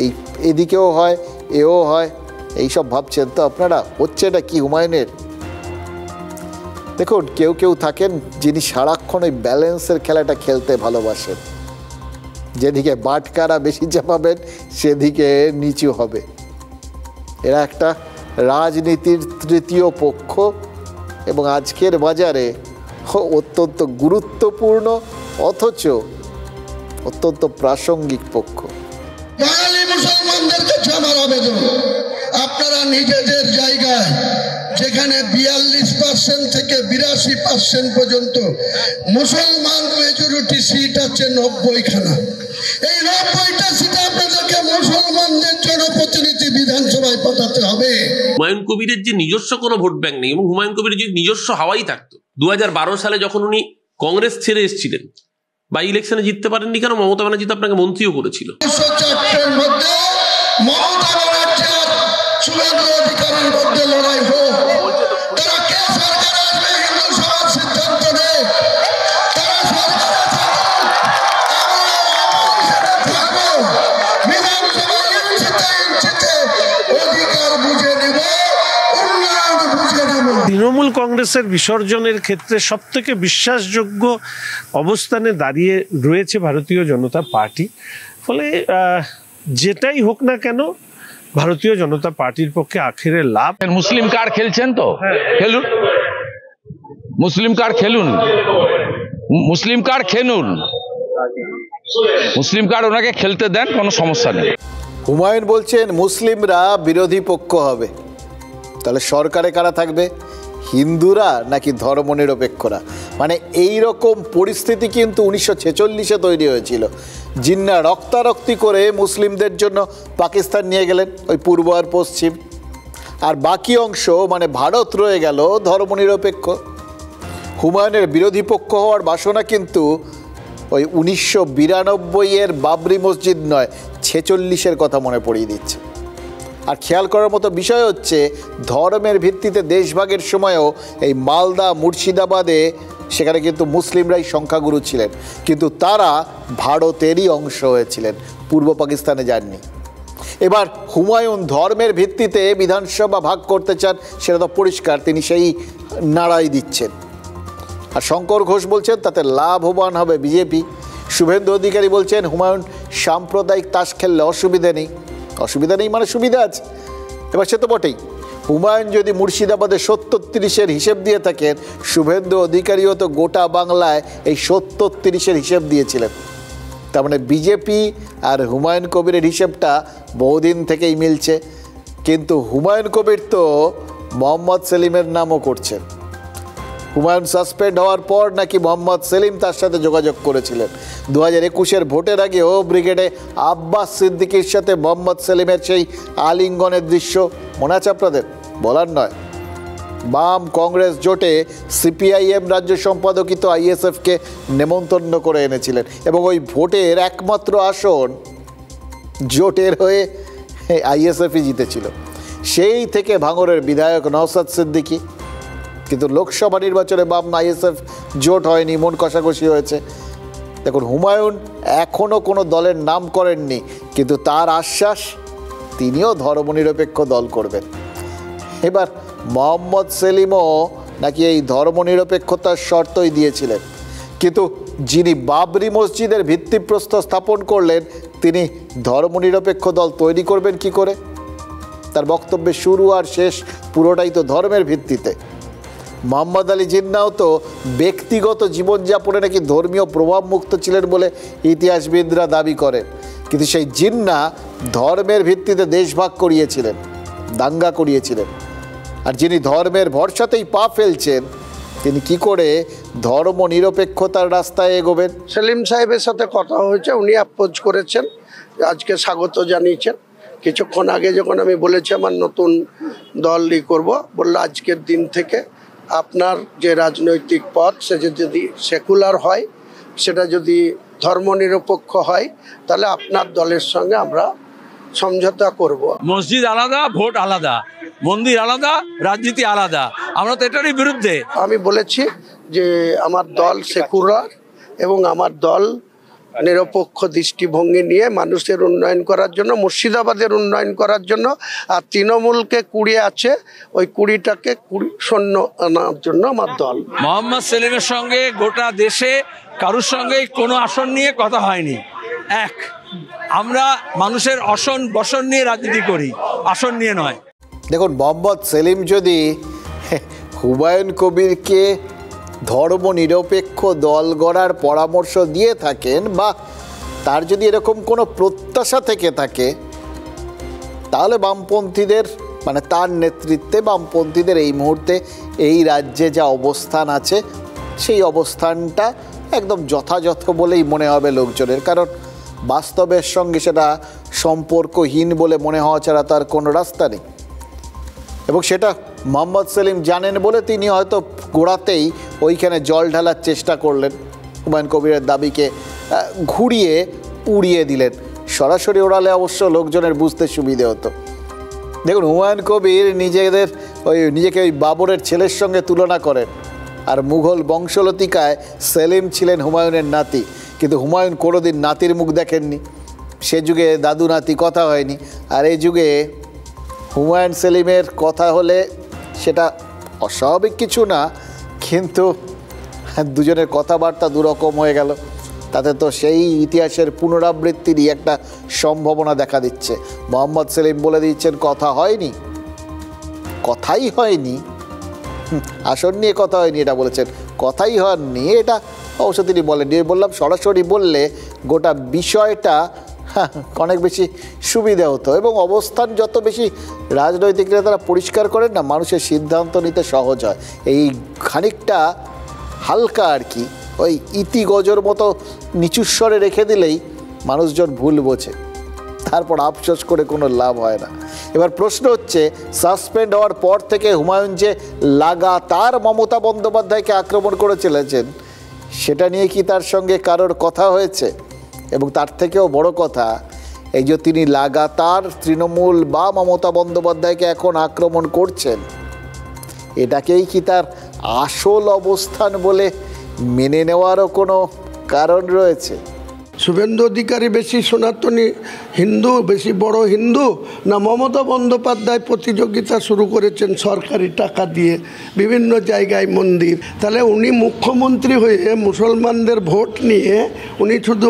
এই এদিকেও হয় এও হয়, এইসব ভাবছেন তো আপনারা? হচ্ছে এটা কি হুমায়ুনের? দেখুন, কেউ কেউ থাকেন যিনি সারাক্ষণ ওই ব্যালেন্সের খেলাটা খেলতে ভালোবাসেন, যেদিকে বাটকারা বেশি চাপাবেন সেদিকে নিচু হবে। এরা একটা রাজনীতির তৃতীয় পক্ষ এবং আজকের বাজারে অত্যন্ত গুরুত্বপূর্ণ অথচ অত্যন্ত প্রাসঙ্গিক পক্ষ। বাঙালি মুসলমানদের কাছে আমার আবেদন, আপনারা নিজেদের জায়গায় যেখানে 42% থেকে 82% পর্যন্ত মুসলমান মেজরিটি সিট আছে 90খানা, এই 90টা সিট আপনাদেরকে মুসলমানদের জনপ্রতিনিধি বিধানসভায় পাঠাতে হবে। হুমায়ুন কবিরের যে নিজস্ব কোনো ভোট ব্যাংক নেই, এবং হুমায়ুন কবিরের যদি নিজস্ব হাওয়াই থাকতো, 2012 সালে যখন উনি কংগ্রেস ছেড়ে এসেছিলেন বা ইলেকশনে জিততে পারেননি কেন? মমতা ব্যানার্জি তো আপনাকে মন্ত্রীও করেছিল। তৃণমূল কংগ্রেসের বিসর্জনের ক্ষেত্রে সবথেকে বিশ্বাসযোগ্য অবস্থানে দাঁড়িয়ে রয়েছে ভারতীয় জনতা পার্টি। ফলে যেটাই হোক না কেন ভারতীয় জনতা পার্টির পক্ষে আখেরে লাভ। মুসলিম কার্ড খেলছেন তো খেলুন, মুসলিম কার্ড খেলুন, মুসলিম কার্ড খেলুন, মুসলিম কার্ড ওনাকে খেলতে দেন, কোনো সমস্যা নেই। হুমায়ুন বলছেন মুসলিমরা বিরোধী পক্ষ হবে, তাহলে সরকারে কারা থাকবে? হিন্দুরা নাকি ধর্মনিরপেক্ষরা? মানে এই রকম পরিস্থিতি কিন্তু 1946-এ তৈরি হয়েছিল। জিন্না রক্তারক্তি করে মুসলিমদের জন্য পাকিস্তান নিয়ে গেলেন, ওই পূর্ব আর পশ্চিম, আর বাকি অংশ মানে ভারত রয়ে গেল ধর্মনিরপেক্ষ। হুমায়ুনের বিরোধী পক্ষ হওয়ার বাসনা কিন্তু ওই 1992-এর বাবরি মসজিদ নয়, 46-এর কথা মনে পড়িয়ে দিচ্ছে। আর খেয়াল করার মতো বিষয় হচ্ছে, ধর্মের ভিত্তিতে দেশভাগের সময়ও এই মালদা মুর্শিদাবাদে সেখানে কিন্তু মুসলিমরাই সংখ্যাগুরু ছিলেন, কিন্তু তারা ভারতেরই অংশ হয়েছিলেন, পূর্ব পাকিস্তানে যাননি। এবার হুমায়ুন ধর্মের ভিত্তিতে বিধানসভা ভাগ করতে চান, সেটা তো পরিষ্কার, তিনি সেই নাড়াই দিচ্ছেন। আর শঙ্কর ঘোষ বলছেন তাতে লাভবান হবে বিজেপি। শুভেন্দু অধিকারী বলছেন হুমায়ুন সাম্প্রদায়িক তাস খেললে অসুবিধে নেই, অসুবিধা নেই মানে সুবিধা আছে। এবার সে তো বটেই, হুমায়ুন যদি মুর্শিদাবাদে 70-30-এর হিসেব দিয়ে থাকেন, শুভেন্দু অধিকারীও তো গোটা বাংলায় এই 70-30-এর হিসেব দিয়েছিলেন। তার মানে বিজেপি আর হুমায়ুন কবিরের হিসেবটা বহুদিন থেকেই মিলছে। কিন্তু হুমায়ুন কবির তো মোহাম্মদ সেলিমের নামও করছেন। হুমায়ুন সাসপেন্ড হওয়ার পর নাকি মোহাম্মদ সেলিম তার সাথে যোগাযোগ করেছিলেন। 2021-এর ভোটের আগেও ব্রিগেডে আব্বাস সিদ্দিকীর সাথে মোহাম্মদ সেলিমের সেই আলিঙ্গনের দৃশ্য মনে আছে আপনাদের? বলার নয়। বাম কংগ্রেস জোটে সিপিআইএম রাজ্য সম্পাদকই তো আইএসএফকে নেমন্তন্ন করে এনেছিলেন এবং ওই ভোটের একমাত্র আসন জোটের হয়ে আইএসএফই জিতেছিল। সেই থেকে ভাঙড়ের বিধায়ক নওশাদ সিদ্দিকী। কিন্তু লোকসভা নির্বাচনে বাম আইএসএফ জোট হয়নি, মন কষাকষি হয়েছে। দেখুন, হুমায়ুন এখনও কোনো দলের নাম করেননি, কিন্তু তার আশ্বাস তিনিও ধর্মনিরপেক্ষ দল করবেন। এবার মোহাম্মদ সেলিমও নাকি এই ধর্মনিরপেক্ষতার শর্তই দিয়েছিলেন, কিন্তু যিনি বাবরি মসজিদের ভিত্তিপ্রস্তর স্থাপন করলেন তিনি ধর্মনিরপেক্ষ দল তৈরি করবেন কি করে? তার বক্তব্যের শুরু আর শেষ পুরোটাই তো ধর্মের ভিত্তিতে। মোহাম্মদ আলী জিন্নাও তো ব্যক্তিগত জীবনযাপনে নাকি ধর্মীয় প্রভাবমুক্ত ছিলেন বলে ইতিহাসবিদরা দাবি করেন, কিন্তু সেই জিন্না ধর্মের ভিত্তিতে দেশভাগ করিয়েছিলেন, দাঙ্গা করিয়েছিলেন। আর যিনি ধর্মের ভরসাতেই পা ফেলছেন তিনি কি করে ধর্ম নিরপেক্ষতার রাস্তায় এগোবেন? সেলিম সাহেবের সাথে কথা হয়েছে, উনি অ্যাপ্রোচ করেছেন, আজকে স্বাগত জানিয়েছেন। কিছুক্ষণ আগে যখন আমি বলেছি আমার নতুন দল করব, বললো আজকের দিন থেকে আপনার যে রাজনৈতিক পথ সেটা যদি সেকুলার হয়, সেটা যদি ধর্মনিরপেক্ষ হয়, তাহলে আপনার দলের সঙ্গে আমরা সমঝোতা করব। মসজিদ আলাদা, ভোট আলাদা, মন্দির আলাদা, রাজনীতি আলাদা, আমরা তো এটারই বিরুদ্ধে। আমি বলেছি যে আমার দল সেকুলার এবং আমার দল নিরপেক্ষ দৃষ্টিভঙ্গি নিয়ে মানুষের উন্নয়ন করার জন্য, মুর্শিদাবাদের উন্নয়ন করার জন্য। আর তৃণমূলকে 20 আছে, ওই 20টাকে 20 আনার জন্য আমার দল। মোহাম্মদ সেলিমের সঙ্গে গোটা দেশে কারোর সঙ্গে কোনো আসন নিয়ে কথা হয়নি। আমরা মানুষের আসন বসন নিয়ে রাজনীতি করি, আসন নিয়ে নয়। দেখুন, মোহাম্মদ সেলিম যদি হুমায়ুন কবিরকে ধর্মনিরপেক্ষ দল গড়ার পরামর্শ দিয়ে থাকেন বা তার যদি এরকম কোনো প্রত্যাশা থেকে থাকে, তাহলে বামপন্থীদের মানে তার নেতৃত্বে বামপন্থীদের এই মুহূর্তে এই রাজ্যে যা অবস্থান আছে সেই অবস্থানটা একদম যথাযথ বলেই মনে হবে লোকজনের। কারণ বাস্তবের সঙ্গে সেটা সম্পর্কহীন বলে মনে হওয়া ছাড়া তার কোনো রাস্তা নেই। এবং সেটা মোহাম্মদ সেলিম জানেন বলে তিনি হয়তো গোড়াতেই ওইখানে জল ঢালার চেষ্টা করলেন, হুমায়ুন কবিরের দাবিকে ঘুরিয়ে উড়িয়ে দিলেন। সরাসরি ওড়ালে অবশ্য লোকজনের বুঝতে সুবিধে হতো। দেখুন, হুমায়ুন কবির নিজেকে ওই বাবরের ছেলের সঙ্গে তুলনা করেন, আর মুঘল বংশলতিকায় সেলিম ছিলেন হুমায়ুনের নাতি, কিন্তু হুমায়ুন কোনোদিন নাতির মুখ দেখেননি। সে যুগে দাদু নাতি কথা হয়নি, আর এই যুগে হুমায়ুন সেলিমের কথা হলে সেটা অস্বাভাবিক কিছু না, কিন্তু দুজনের কথাবার্তা দুরকম হয়ে গেল। তাতে তো সেই ইতিহাসের পুনরাবৃত্তিরই একটা সম্ভাবনা দেখা দিচ্ছে। মোহাম্মদ সেলিম বলে দিচ্ছেন কথা হয়নি, কথাই হয়নি, আসন নিয়ে কথা হয়নি এটা বলেছেন, কথাই হয়নি এটা অবশ্য তিনি বলেন। বললাম সরাসরি বললে গোটা বিষয়টা অনেক বেশি সুবিধা হতো এবং অবস্থান যত বেশি রাজনৈতিক নেতারা পরিষ্কার করেন না, মানুষের সিদ্ধান্ত নিতে সহজ হয়। এই খানিকটা হালকা আর কি ওই ইতিগজর মতো নিচুস্বরে রেখে দিলেই মানুষজন ভুল বোঝে, তারপর আফসোস করে কোনো লাভ হয় না। এবার প্রশ্ন হচ্ছে, সাসপেন্ড হওয়ার পর থেকে হুমায়ুন যে লাগাতার মমতা বন্দ্যোপাধ্যায়কে আক্রমণ করে চলেছেন, সেটা নিয়ে কি তার সঙ্গে কারোর কথা হয়েছে? এবং তার থেকেও বড় কথা, এই যে তিনি লাগাতার তৃণমূল বা মমতা বন্দ্যোপাধ্যায়কে এখন আক্রমণ করছেন, এটাকেই কি তার আসল অবস্থান বলে মেনে নেওয়ারও কোনো কারণ রয়েছে? শুভেন্দু অধিকারী বেশি সনাতনী হিন্দু বেশি বড় হিন্দু না মমতা বন্দ্যোপাধ্যায় প্রতিযোগিতা শুরু করেছেন সরকারি টাকা দিয়ে বিভিন্ন জায়গায় মন্দির, তাহলে উনি মুখ্যমন্ত্রী হয়ে মুসলমানদের ভোট নিয়ে উনি শুধু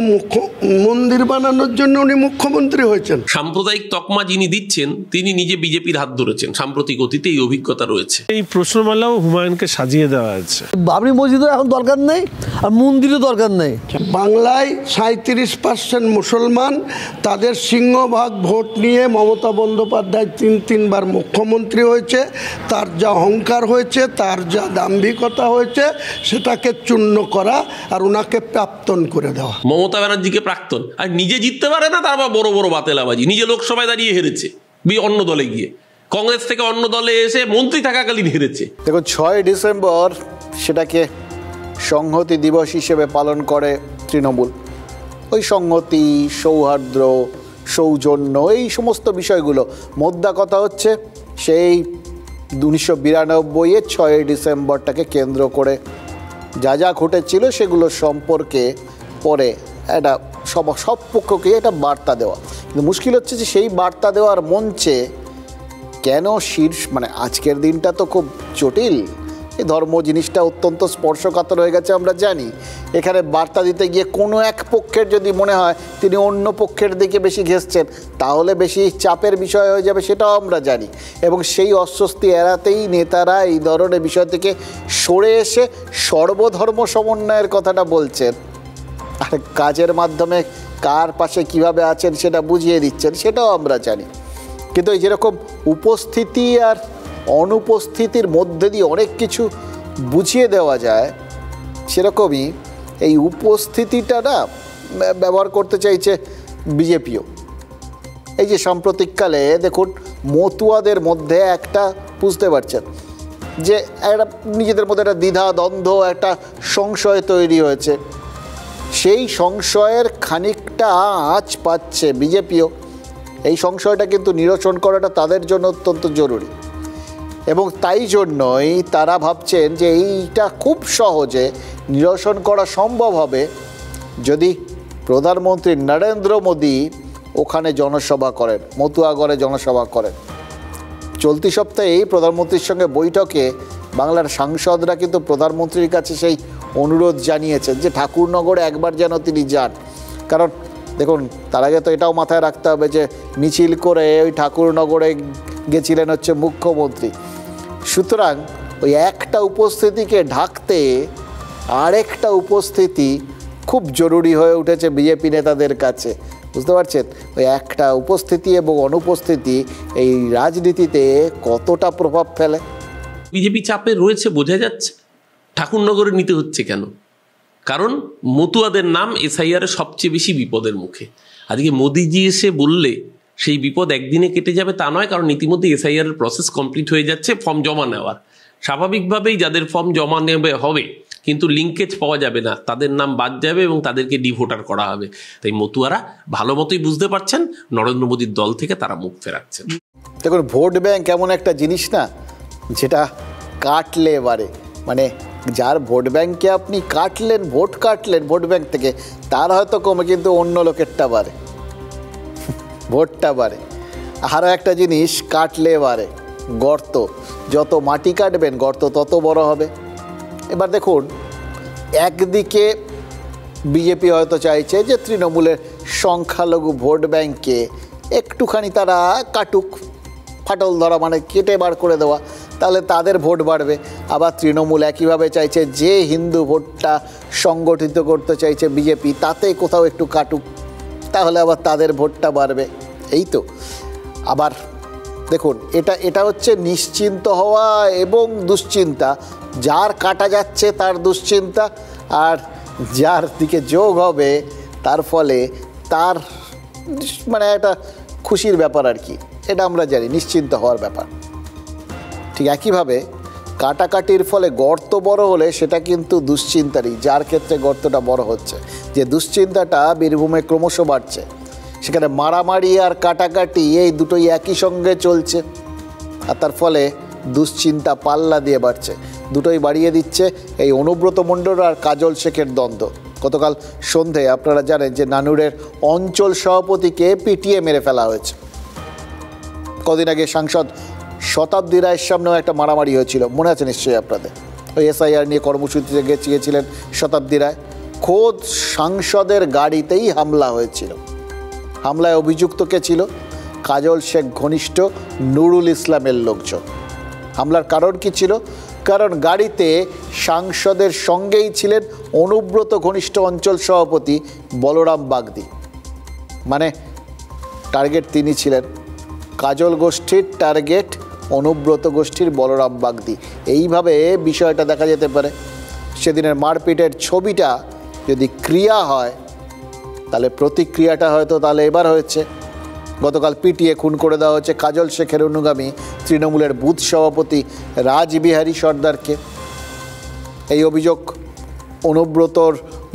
মন্দির বানানোর জন্য উনি মুখ্যমন্ত্রী হয়েছেন। সাম্প্রদায়িক তকমা যিনি দিচ্ছেন তিনি নিজে বিজেপির হাত ধরেছেন, সাম্প্রতিক অতীতে এই অভিজ্ঞতা রয়েছে। এই প্রশ্নমালাও হুমায়ুনকে সাজিয়ে দেওয়া আছে। বাবরি মসজিদও এখন দরকার নেই আর মন্দিরও দরকার নেই। বাংলায় 37% মুসলমান, তাদের সিংহভাগ ভোট নিয়ে মমতা বন্দ্যোপাধ্যায় 3বার মুখ্যমন্ত্রী হয়েছে। তার যা অহংকার হয়েছে, তার যা দাম্ভিকতা হয়েছে, সেটাকে চূর্ণ করা আর ওনাকে প্রাক্তন করে দেওয়া। মমতা ব্যানার্জিকে প্রাক্তন, আর নিজে জিততে পারে না, তারপর বড় বড় বাতেলাবাজি। নিজে লোকসভায় দাঁড়িয়ে হেরেছে, অন্য দলে গিয়ে, কংগ্রেস থেকে অন্য দলে এসে মন্ত্রী থাকাকালীন হেরেছে। দেখুন 6 ডিসেম্বর সেটাকে সংহতি দিবস হিসেবে পালন করে তৃণমূল। ওই সংহতি, সৌহার্দ্য, সৌজন্য, এই সমস্ত বিষয়গুলো। মোদ্দা কথা হচ্ছে সেই 1992-এর 6 ডিসেম্বরটাকে কেন্দ্র করে যা যা ঘটেছিল সেগুলো সম্পর্কে পরে একটা সব পক্ষকে একটা বার্তা দেওয়া। কিন্তু মুশকিল হচ্ছে যে সেই বার্তা দেওয়ার মঞ্চে কেন মানে আজকের দিনটা তো খুব জটিল, এই ধর্ম জিনিসটা অত্যন্ত স্পর্শকাতর হয়ে গেছে আমরা জানি। এখানে বার্তা দিতে গিয়ে কোনো এক পক্ষের যদি মনে হয় তিনি অন্য পক্ষের দিকে বেশি ঘেঁষছেন, তাহলে বেশি চাপের বিষয় হয়ে যাবে, সেটাও আমরা জানি। এবং সেই অস্বস্তি এড়াতেই নেতারা এই ধরনের বিষয় থেকে সরে এসে সর্বধর্ম সমন্বয়ের কথাটা বলছেন, আর কাজের মাধ্যমে কার পাশে কিভাবে আছেন সেটা বুঝিয়ে দিচ্ছেন, সেটাও আমরা জানি। কিন্তু এই যেরকম উপস্থিতি আর অনুপস্থিতির মধ্যে দিয়ে অনেক কিছু বুঝিয়ে দেওয়া যায়, সেরকমই এই উপস্থিতিটা না ব্যবহার করতে চাইছে বিজেপিও। এই যে সাম্প্রতিককালে দেখুন মতুয়াদের মধ্যে একটা বুঝতে পারছেন যে একটা নিজেদের মধ্যে একটা দ্বিধা দ্বন্দ্ব, একটা সংশয় তৈরি হয়েছে। সেই সংশয়ের খানিকটা আঁচ পাচ্ছে বিজেপিও। এই সংশয়টা কিন্তু নিরসন করাটা তাদের জন্য অত্যন্ত জরুরি, এবং তাই জন্যই তারা ভাবছেন যে এইটা খুব সহজে নিরসন করা সম্ভব হবে যদি প্রধানমন্ত্রী নরেন্দ্র মোদী ওখানে জনসভা করেন, মতুয়াগড়ে জনসভা করেন। চলতি সপ্তাহেই প্রধানমন্ত্রীর সঙ্গে বৈঠকে বাংলার সাংসদরা কিন্তু প্রধানমন্ত্রীর কাছে সেই অনুরোধ জানিয়েছেন যে ঠাকুরনগরে একবার যেন তিনি যান। কারণ দেখুন তার আগে তো এটাও মাথায় রাখতে হবে যে মিছিল করে ওই ঠাকুরনগরে গেছিলেন হচ্ছে মুখ্যমন্ত্রী। সুতরাং ওই একটা উপস্থিতিকে ঢাকতে আরেকটা উপস্থিতি খুব জরুরি হয়ে উঠেছে বিজেপি নেতাদের কাছে, বুঝতে পারছেন? ওই একটা উপস্থিতি এবং অনুপস্থিতি এই রাজনীতিতে কতটা প্রভাব ফেলে। বিজেপি চাপে রয়েছে বোঝা যাচ্ছে। ঠাকুরনগরে নিতে হচ্ছে কেন? কারণ মতুয়াদের নাম এসআইআর সবচেয়ে বেশি বিপদের মুখে। আজকে মোদিজি এসে বললে সেই বিপদ একদিনে কেটে যাবে তা নয়, কারণ ইতিমধ্যে এসআইআর এর প্রসেস কমপ্লিট হয়ে যাচ্ছে ফর্ম জমা নেওয়ার। স্বাভাবিকভাবেই যাদের ফর্ম জমা নেবে হবে, কিন্তু লিঙ্কেজ পাওয়া যাবে না, তাদের নাম বাদ যাবে এবং তাদেরকে ডিভোটার করা হবে। তাই মতুয়ারা ভালো মতোই বুঝতে পারছেন নরেন্দ্র মোদীর দল থেকে তারা মুখ ফেরাচ্ছেন। দেখুন ভোট ব্যাংক এমন একটা জিনিস না যেটা কাটলে এবারে, মানে যার ভোট ব্যাংকে আপনি ভোট কাটলেন ভোট ব্যাংক থেকে, তার হয়তো কমে কিন্তু অন্য লোকেরটা বাড়ে, ভোটটা বাড়ে। আরও একটা জিনিস কাটলে বাড়ে গর্ত, যত মাটি কাটবেন গর্ত তত বড় হবে। এবার দেখুন একদিকে বিজেপি হয়তো চাইছে যে তৃণমূলের সংখ্যালঘু ভোট ব্যাংকে একটুখানি তারা কাটুক, ফাটল ধরা মানে কেটে বার করে দেওয়া, তাহলে তাদের ভোট বাড়বে। আবার তৃণমূল একইভাবে চাইছে যে হিন্দু ভোটটা সংগঠিত করতে চাইছে বিজেপি, তাতে কোথাও একটু কাটুক, তাহলে আবার তাদের ভোটটা বাড়বে। এই তো। আবার দেখুন এটা হচ্ছে নিশ্চিন্ত হওয়া এবং দুশ্চিন্তা। যার কাটা যাচ্ছে তার দুশ্চিন্তা, আর যার দিকে যোগ হবে তার ফলে তার মানে একটা খুশির ব্যাপার আর কি, এটা আমরা জানি, নিশ্চিন্ত হওয়ার ব্যাপার। ঠিক একইভাবে কাটাকাটির ফলে গর্ত বড় হলে সেটা কিন্তু দুশ্চিন্তারই, যার ক্ষেত্রে গর্তটা বড় হচ্ছে, যে দুশ্চিন্তাটা বীরভূমে ক্রমশ বাড়ছে। সেখানে মারামারি আর কাটাকাটি এই দুটোই একই সঙ্গে চলছে, আর তার ফলে দুশ্চিন্তা পাল্লা দিয়ে বাড়ছে। দুটোই বাড়িয়ে দিচ্ছে এই অনুব্রত মণ্ডল আর কাজল শেখের দ্বন্দ্ব। গতকাল সন্ধে আপনারা জানেন যে নানুরের অঞ্চল সভাপতিকে পিটিয়ে মেরে ফেলা হয়েছে। কদিন আগে সাংসদ শতাব্দী রায়ের সামনেও একটা মারামারি হয়েছিল, মনে আছে নিশ্চয়ই আপনাদের। ওই এসআইআর নিয়ে কর্মসূচিতে গিয়েছিলেন শতাব্দী রায়, খোদ সাংসদের গাড়িতেই হামলা হয়েছিল। হামলায় অভিযুক্ত কে ছিল? কাজল শেখ ঘনিষ্ঠ নুরুল ইসলামের লোকজন। হামলার কারণ কি ছিল? কারণ গাড়িতে সাংসদের সঙ্গেই ছিলেন অনুব্রত ঘনিষ্ঠ অঞ্চল সভাপতি বলরাম বাগদি। মানে টার্গেট তিনি ছিলেন, কাজল গোষ্ঠীর টার্গেট অনুব্রত গোষ্ঠীর বলরাম বাগদি। এইভাবে বিষয়টা দেখা যেতে পারে। সেদিনের মারপিটের ছবিটা যদি ক্রিয়া হয় তাহলে প্রতিক্রিয়াটা হয়তো তাহলে এবার হয়েছে। গতকাল পিটিয়ে খুন করে দেওয়া হচ্ছে কাজল শেখের অনুগামী তৃণমূলের বুথ সভাপতি রাজবিহারী সর্দারকে। এই অভিযোগ অনুব্রতর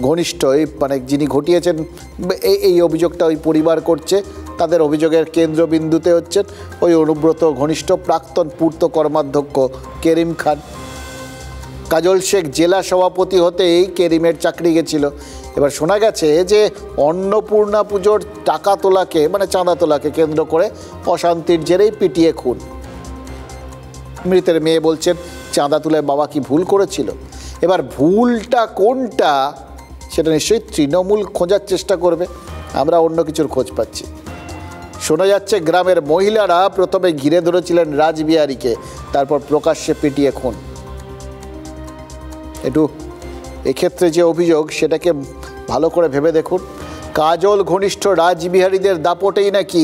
ঘনিষ্ঠ, মানে যিনি ঘটিয়েছেন এই অভিযোগটা ওই পরিবার করছে। তাদের অভিযোগের কেন্দ্রবিন্দুতে হচ্ছেন ওই অনুব্রত ঘনিষ্ঠ প্রাক্তন পূর্ত কর্মাধ্যক্ষ কেরিম খান। কাজল শেখ জেলা সভাপতি হতেই কেরিমের চাকরি গেছিল। এবার শোনা গেছে যে অন্নপূর্ণা পুজোর টাকা তোলাকে, মানে চাঁদা তোলাকে কেন্দ্র করে অশান্তির জেরেই পিটিয়ে খুন। মৃতের মেয়ে বলছেন চাঁদা তুলে বাবা কি ভুল করেছিল। এবার ভুলটা কোনটা সেটা নিশ্চয়ই তৃণমূল খোঁজার চেষ্টা করবে, আমরা অন্য কিছুর খোঁজ পাচ্ছি। শোনা যাচ্ছে গ্রামের মহিলারা প্রথমে ঘিরে ধরেছিলেন রাজবিহারীকে, তারপর প্রকাশ্যে পিটিয়ে খুন। একটু এক্ষেত্রে যে অভিযোগ সেটাকে ভালো করে ভেবে দেখুন। কাজল ঘনিষ্ঠ রাজবিহারীদের দাপটেই নাকি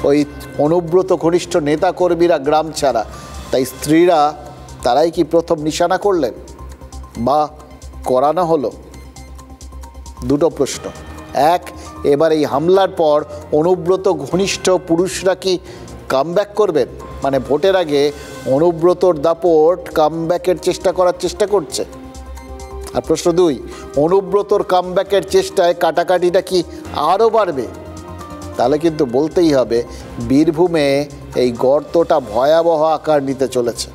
ওই অনুব্রত ঘনিষ্ঠ নেতাকর্মীরা গ্রাম ছাড়া, তাই স্ত্রীরা তারাই কি প্রথম নিশানা করলেন বা করানো হলো? দুটো প্রশ্ন। এক, এবার এই হামলার পর অনুব্রত ঘনিষ্ঠ পুরুষরা কি কামব্যাক করবেন? মানে ভোটের আগে অনুব্রতর দাপট কামব্যাকের করার চেষ্টা করছে। আর প্রশ্ন দুই, অনুব্রতর কামব্যাকের চেষ্টায় কাটাকাটিটা কি আরও বাড়বে? তাহলে কিন্তু বলতেই হবে বীরভূমে এই গর্তটা ভয়াবহ আকার নিতে চলেছে।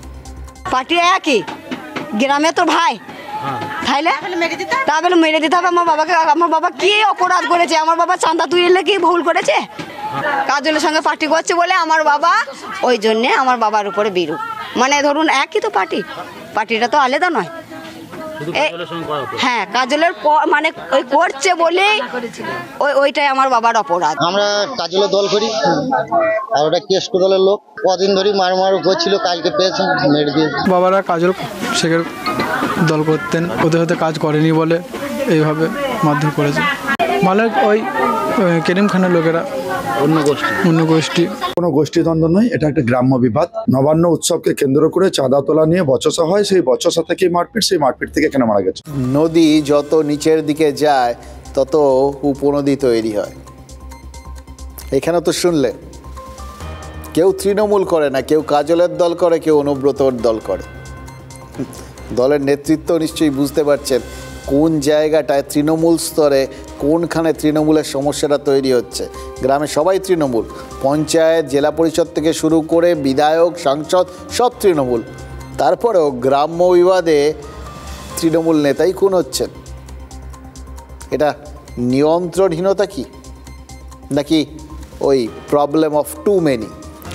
পার্টি একই, গ্রামে তো ভাই, তাহলে মেরে দিতে হবে আমার বাবাকে। আমার বাবা কি অপরাধ করেছে? আমার বাবা চাঁদা তুলে কি ভুল করেছে? কাজলের সঙ্গে পার্টি করছে বলে আমার বাবা, ওই জন্যে আমার বাবার উপরে বিরূপ। মানে ধরুন একই তো পার্টিটা তো আলাদা নয়। হ্যাঁ, কাজলের মানে ওই করছে বলেই ওইটাই আমার বাবার অপরাধ। আমরা কাজলের দল করি, আর ওটা কেষ্ট দলের লোক। কদিন ধরে মার করছিল, কালকে পেয়েছে মেরে দিয়ে। বাবারা কাজল শেখের দল করতেন, ওদের হতে কাজ করেনি বলে এইভাবে মারধর করেছে। মানে ওই কেরিম খানের লোকেরা অন্য গোষ্ঠী। কোনো গোষ্ঠীদ্বন্দ্ব নয়, এটা একটা গ্রাম্য বিবাদ। নবান্ন উৎসবকে কেন্দ্র করে চাঁদা তোলা নিয়ে বচসা হয়, সেই বচসা থেকে মারপিট, সেই মারপিট থেকে এখানে মারা গেছে। নদী যত নিচের দিকে যায় তত উপনদী তৈরি হয়। এখানে তো শুনলে কেউ তৃণমূল করে না, কেউ কাজলের দল করে, কেউ অনুব্রতর দল করে। দলের নেতৃত্ব নিশ্চয়ই বুঝতে পারছেন কোন জায়গাটায় তৃণমূল স্তরে কোনখানে তৃণমূলের সমস্যাটা তৈরি হচ্ছে। গ্রামে সবাই তৃণমূল, পঞ্চায়েত, জেলা পরিষদ থেকে শুরু করে বিধায়ক, সাংসদ সব তৃণমূল। তারপরেও গ্রাম্য বিবাদে তৃণমূল নেতাই খুন হচ্ছেন। এটা নিয়ন্ত্রণহীনতা কি, নাকি ওই প্রবলেম অফ টু মেনি?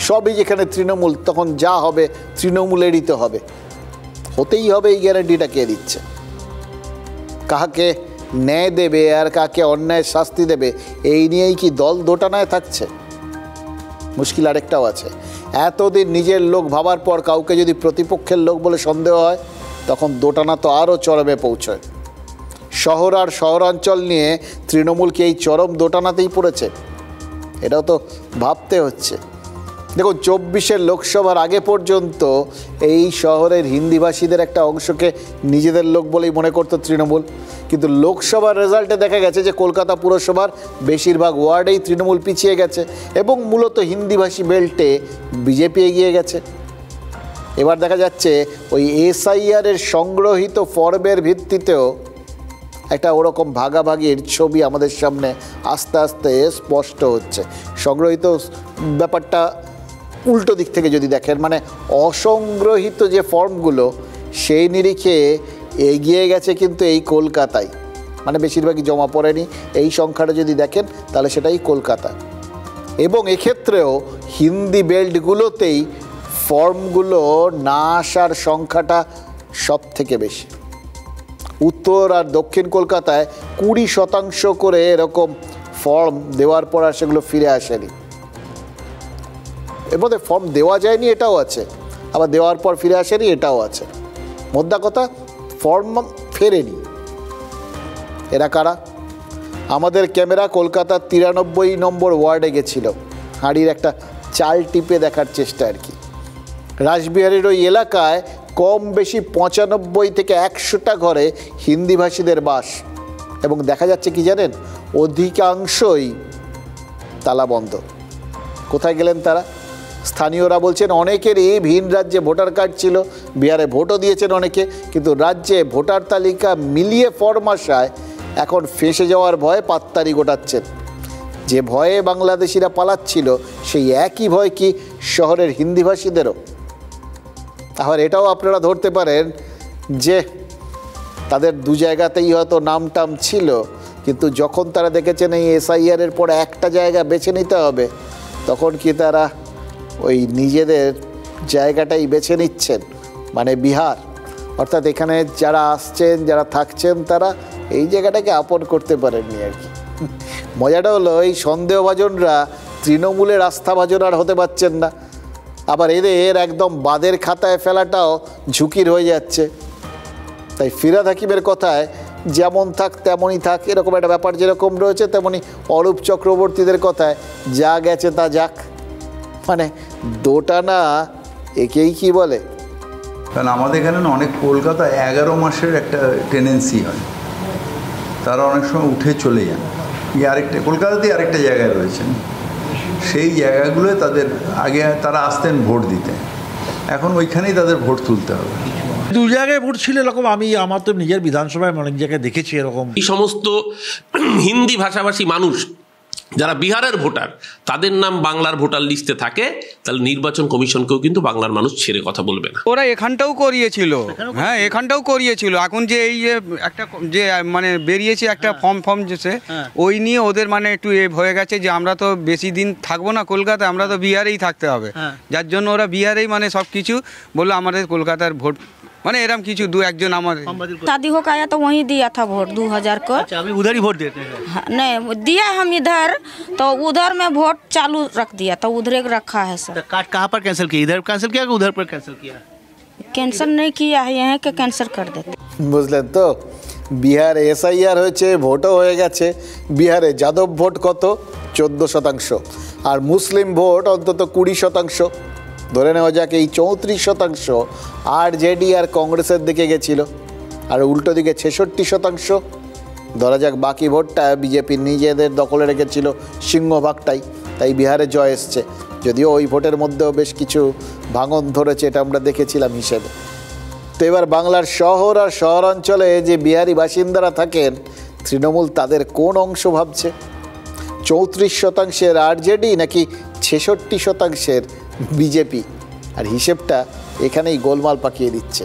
সবই যেখানে তৃণমূল, তখন যা হবে তৃণমূলেরই তো হবে, হতেই হবে। এই গ্যারান্টিটা কে দিচ্ছে? কাকে ন্যায় দেবে আর কাকে অন্যায় শাস্তি দেবে, এই নিয়েই কি দল দোটানায় থাকছে? মুশকিল আরেকটাও আছে, এতদিন নিজের লোক ভাবার পর কাউকে যদি প্রতিপক্ষের লোক বলে সন্দেহ হয়, তখন দোটানা তো আরও চরমে পৌঁছয়। শহর আর শহরাঞ্চল নিয়ে তৃণমূল কি এই চরম দোটানাতেই পড়েছে? এটাও তো ভাবতে হচ্ছে। দেখুন, 24 লোকসভার আগে পর্যন্ত এই শহরের হিন্দিভাষীদের একটা অংশকে নিজেদের লোক বলেই মনে করত তৃণমূল, কিন্তু লোকসভার রেজাল্টে দেখা গেছে যে কলকাতা পুরসভার বেশিরভাগ ওয়ার্ডেই তৃণমূল পিছিয়ে গেছে এবং মূলত হিন্দিভাষী বেল্টে বিজেপি এগিয়ে গেছে। এবার দেখা যাচ্ছে ওই এসআইআরের সংগ্রহিত ফর্মের ভিত্তিতেও একটা ওরকম ভাগাভাগির ছবি আমাদের সামনে আস্তে আস্তে স্পষ্ট হচ্ছে। সংগ্রহিত ব্যাপারটা উল্টো দিক থেকে যদি দেখেন, মানে অসংগ্রহিত যে ফর্মগুলো সেই নিরিখে এগিয়ে গেছে কিন্তু এই কলকাতায়, মানে বেশিরভাগই জমা পড়েনি। এই সংখ্যাটা যদি দেখেন তাহলে সেটাই কলকাতা। এবং এক্ষেত্রেও হিন্দি বেল্টগুলোতেই ফর্মগুলো না আসার সংখ্যাটা সব থেকে বেশি। উত্তর আর দক্ষিণ কলকাতায় 20% করে এরকম ফর্ম দেওয়ার পর আর সেগুলো ফিরে আসেনি। এর মধ্যে ফর্ম দেওয়া যায়নি এটাও আছে, আবার দেওয়ার পর ফিরে আসেনি এটাও আছে। মোদ্দা কথা ফর্ম ফেরেনি। এরা কারা? আমাদের ক্যামেরা কলকাতার 93 নম্বর ওয়ার্ডে গেছিল, হাঁড়ির একটা চাল টিপে দেখার চেষ্টা আর কি। রাসবিহারীর ওই এলাকায় কম বেশি 95 থেকে 100টা ঘরে হিন্দিভাষীদের বাস, এবং দেখা যাচ্ছে কি জানেন, অধিকাংশই তালা বন্ধ। কোথায় গেলেন তারা? স্থানীয়রা বলছেন অনেকেরই ভিন রাজ্যে ভোটার কার্ড ছিল, বিহারে ভোটও দিয়েছেন অনেকে, কিন্তু রাজ্যে ভোটার তালিকা মিলিয়ে ফর্ম আসায় এখন ফেঁসে যাওয়ার ভয়ে পাত্তারি গোটাচ্ছেন। যে ভয়ে বাংলাদেশিরা পালাচ্ছিল সেই একই ভয় কি শহরের হিন্দিভাষীদেরও? তাহলে এটাও আপনারা ধরতে পারেন যে তাদের দু জায়গাতেই হয়তো নাম টাম ছিল, কিন্তু যখন তারা দেখেছেন এই এসআইআরের পর একটা জায়গা বেছে নিতে হবে, তখন কি তারা ওই নিজেদের জায়গাটাই বেছে নিচ্ছেন, মানে বিহার। অর্থাৎ এখানে যারা আসছেন, যারা থাকছেন, তারা এই জায়গাটাকে আপন করতে পারেননি আর কি। মজাটা হলো এই সন্দেহভাজনরা তৃণমূলের আস্থাভাজন আর হতে পারছেন না, আবার এদের একদম বাদের খাতায় ফেলাটাও ঝুঁকির হয়ে যাচ্ছে। তাই ফিরহাদ হাকিমের কথায় যেমন থাক তেমনই থাক এরকম একটা ব্যাপার যেরকম রয়েছে, তেমনি অরূপ চক্রবর্তীদের কথায় যা গেছে তা যাক, মানে দোটানা একেই কি বলে। কারণ আমাদের এখানে অনেক কলকাতা 11 মাসের একটা টেন্ডেন্সি হয়, তারা অনেক সময় উঠে চলে যান। আরেকটা কলকাতাতেই আরেকটা জায়গায় রয়েছেন, সেই জায়গাগুলোয় তাদের আগে তারা আসতেন ভোট দিতে, এখন ওইখানেই তাদের ভোট তুলতে হবে। দু জায়গায় ভোট ছিল এরকম, আমি আমার তো নিজের বিধানসভায় অনেক জায়গায় দেখেছি এরকম। এই সমস্ত হিন্দি ভাষাভাষী মানুষ যারা বিহারের ভোটার, তাদের নাম বাংলার ভোটার লিস্টে থাকে, তাহলে নির্বাচন কমিশনকেও কিন্তু বাংলার মানুষ ছেড়ে কথা বলবে না। ওরা এখানটাও করিয়েছিল, হ্যাঁ এখানটাও করিয়েছিল। এখন যে এই যে একটা যে মানে বেরিয়েছে একটা ফর্ম যেছে, ওই নিয়ে ওদের মানে একটু হয়ে গেছে যে আমরা তো বেশি দিন থাকবো না কলকাতায়, আমরা তো বিহারেই থাকতে হবে, যার জন্য ওরা বিহারেই মানে সব কিছু বললো আমাদের কলকাতার ভোট, মানে এরকম কিছু दो एक जन हमारे शादी होकर आया तो वहीं दिया था वोट 2000 को। अच्छा, अभी उधर ही वोट देते हैं? नहीं दिया हम इधर, तो उधर में वोट चालू रख दिया, तो उधर रखा है सर। कार्ड कहाँ पर कैंसिल किया? इधर कैंसिल किया कि उधर पर कैंसिल किया? कैंसिल नहीं किया है, यहाँ के कैंसिल कर देते। বুঝলেন তো, বিহারে এসআইআর হয়েছে, ভোটও হয়ে গেছে। বিহারে যাদব ভোট কত? 14%, আর মুসলিম ভোট অন্তত 20%। ধরে নেওয়া যাক এই 34% আরজেডি আর কংগ্রেসের দিকে গেছিল, আর উল্টো দিকে 66%। ধরা যাক বাকি ভোটটা বিজেপি নিজেদের দখলে রেখেছিল, সিংহভাগটাই, তাই বিহারে জয় এসছে। যদিও ওই ভোটের মধ্যেও বেশ কিছু ভাঙন ধরেছে, এটা আমরা দেখেছিলাম হিসেবে। তো এবার বাংলার শহর আর শহরাঞ্চলে যে বিহারি বাসিন্দারা থাকেন, তৃণমূল তাদের কোন অংশ ভাবছে? 34% আরজেডি নাকি 66% বিজেপি? আর হিসেবটা এখানেই গোলমাল পাকিয়ে দিচ্ছে।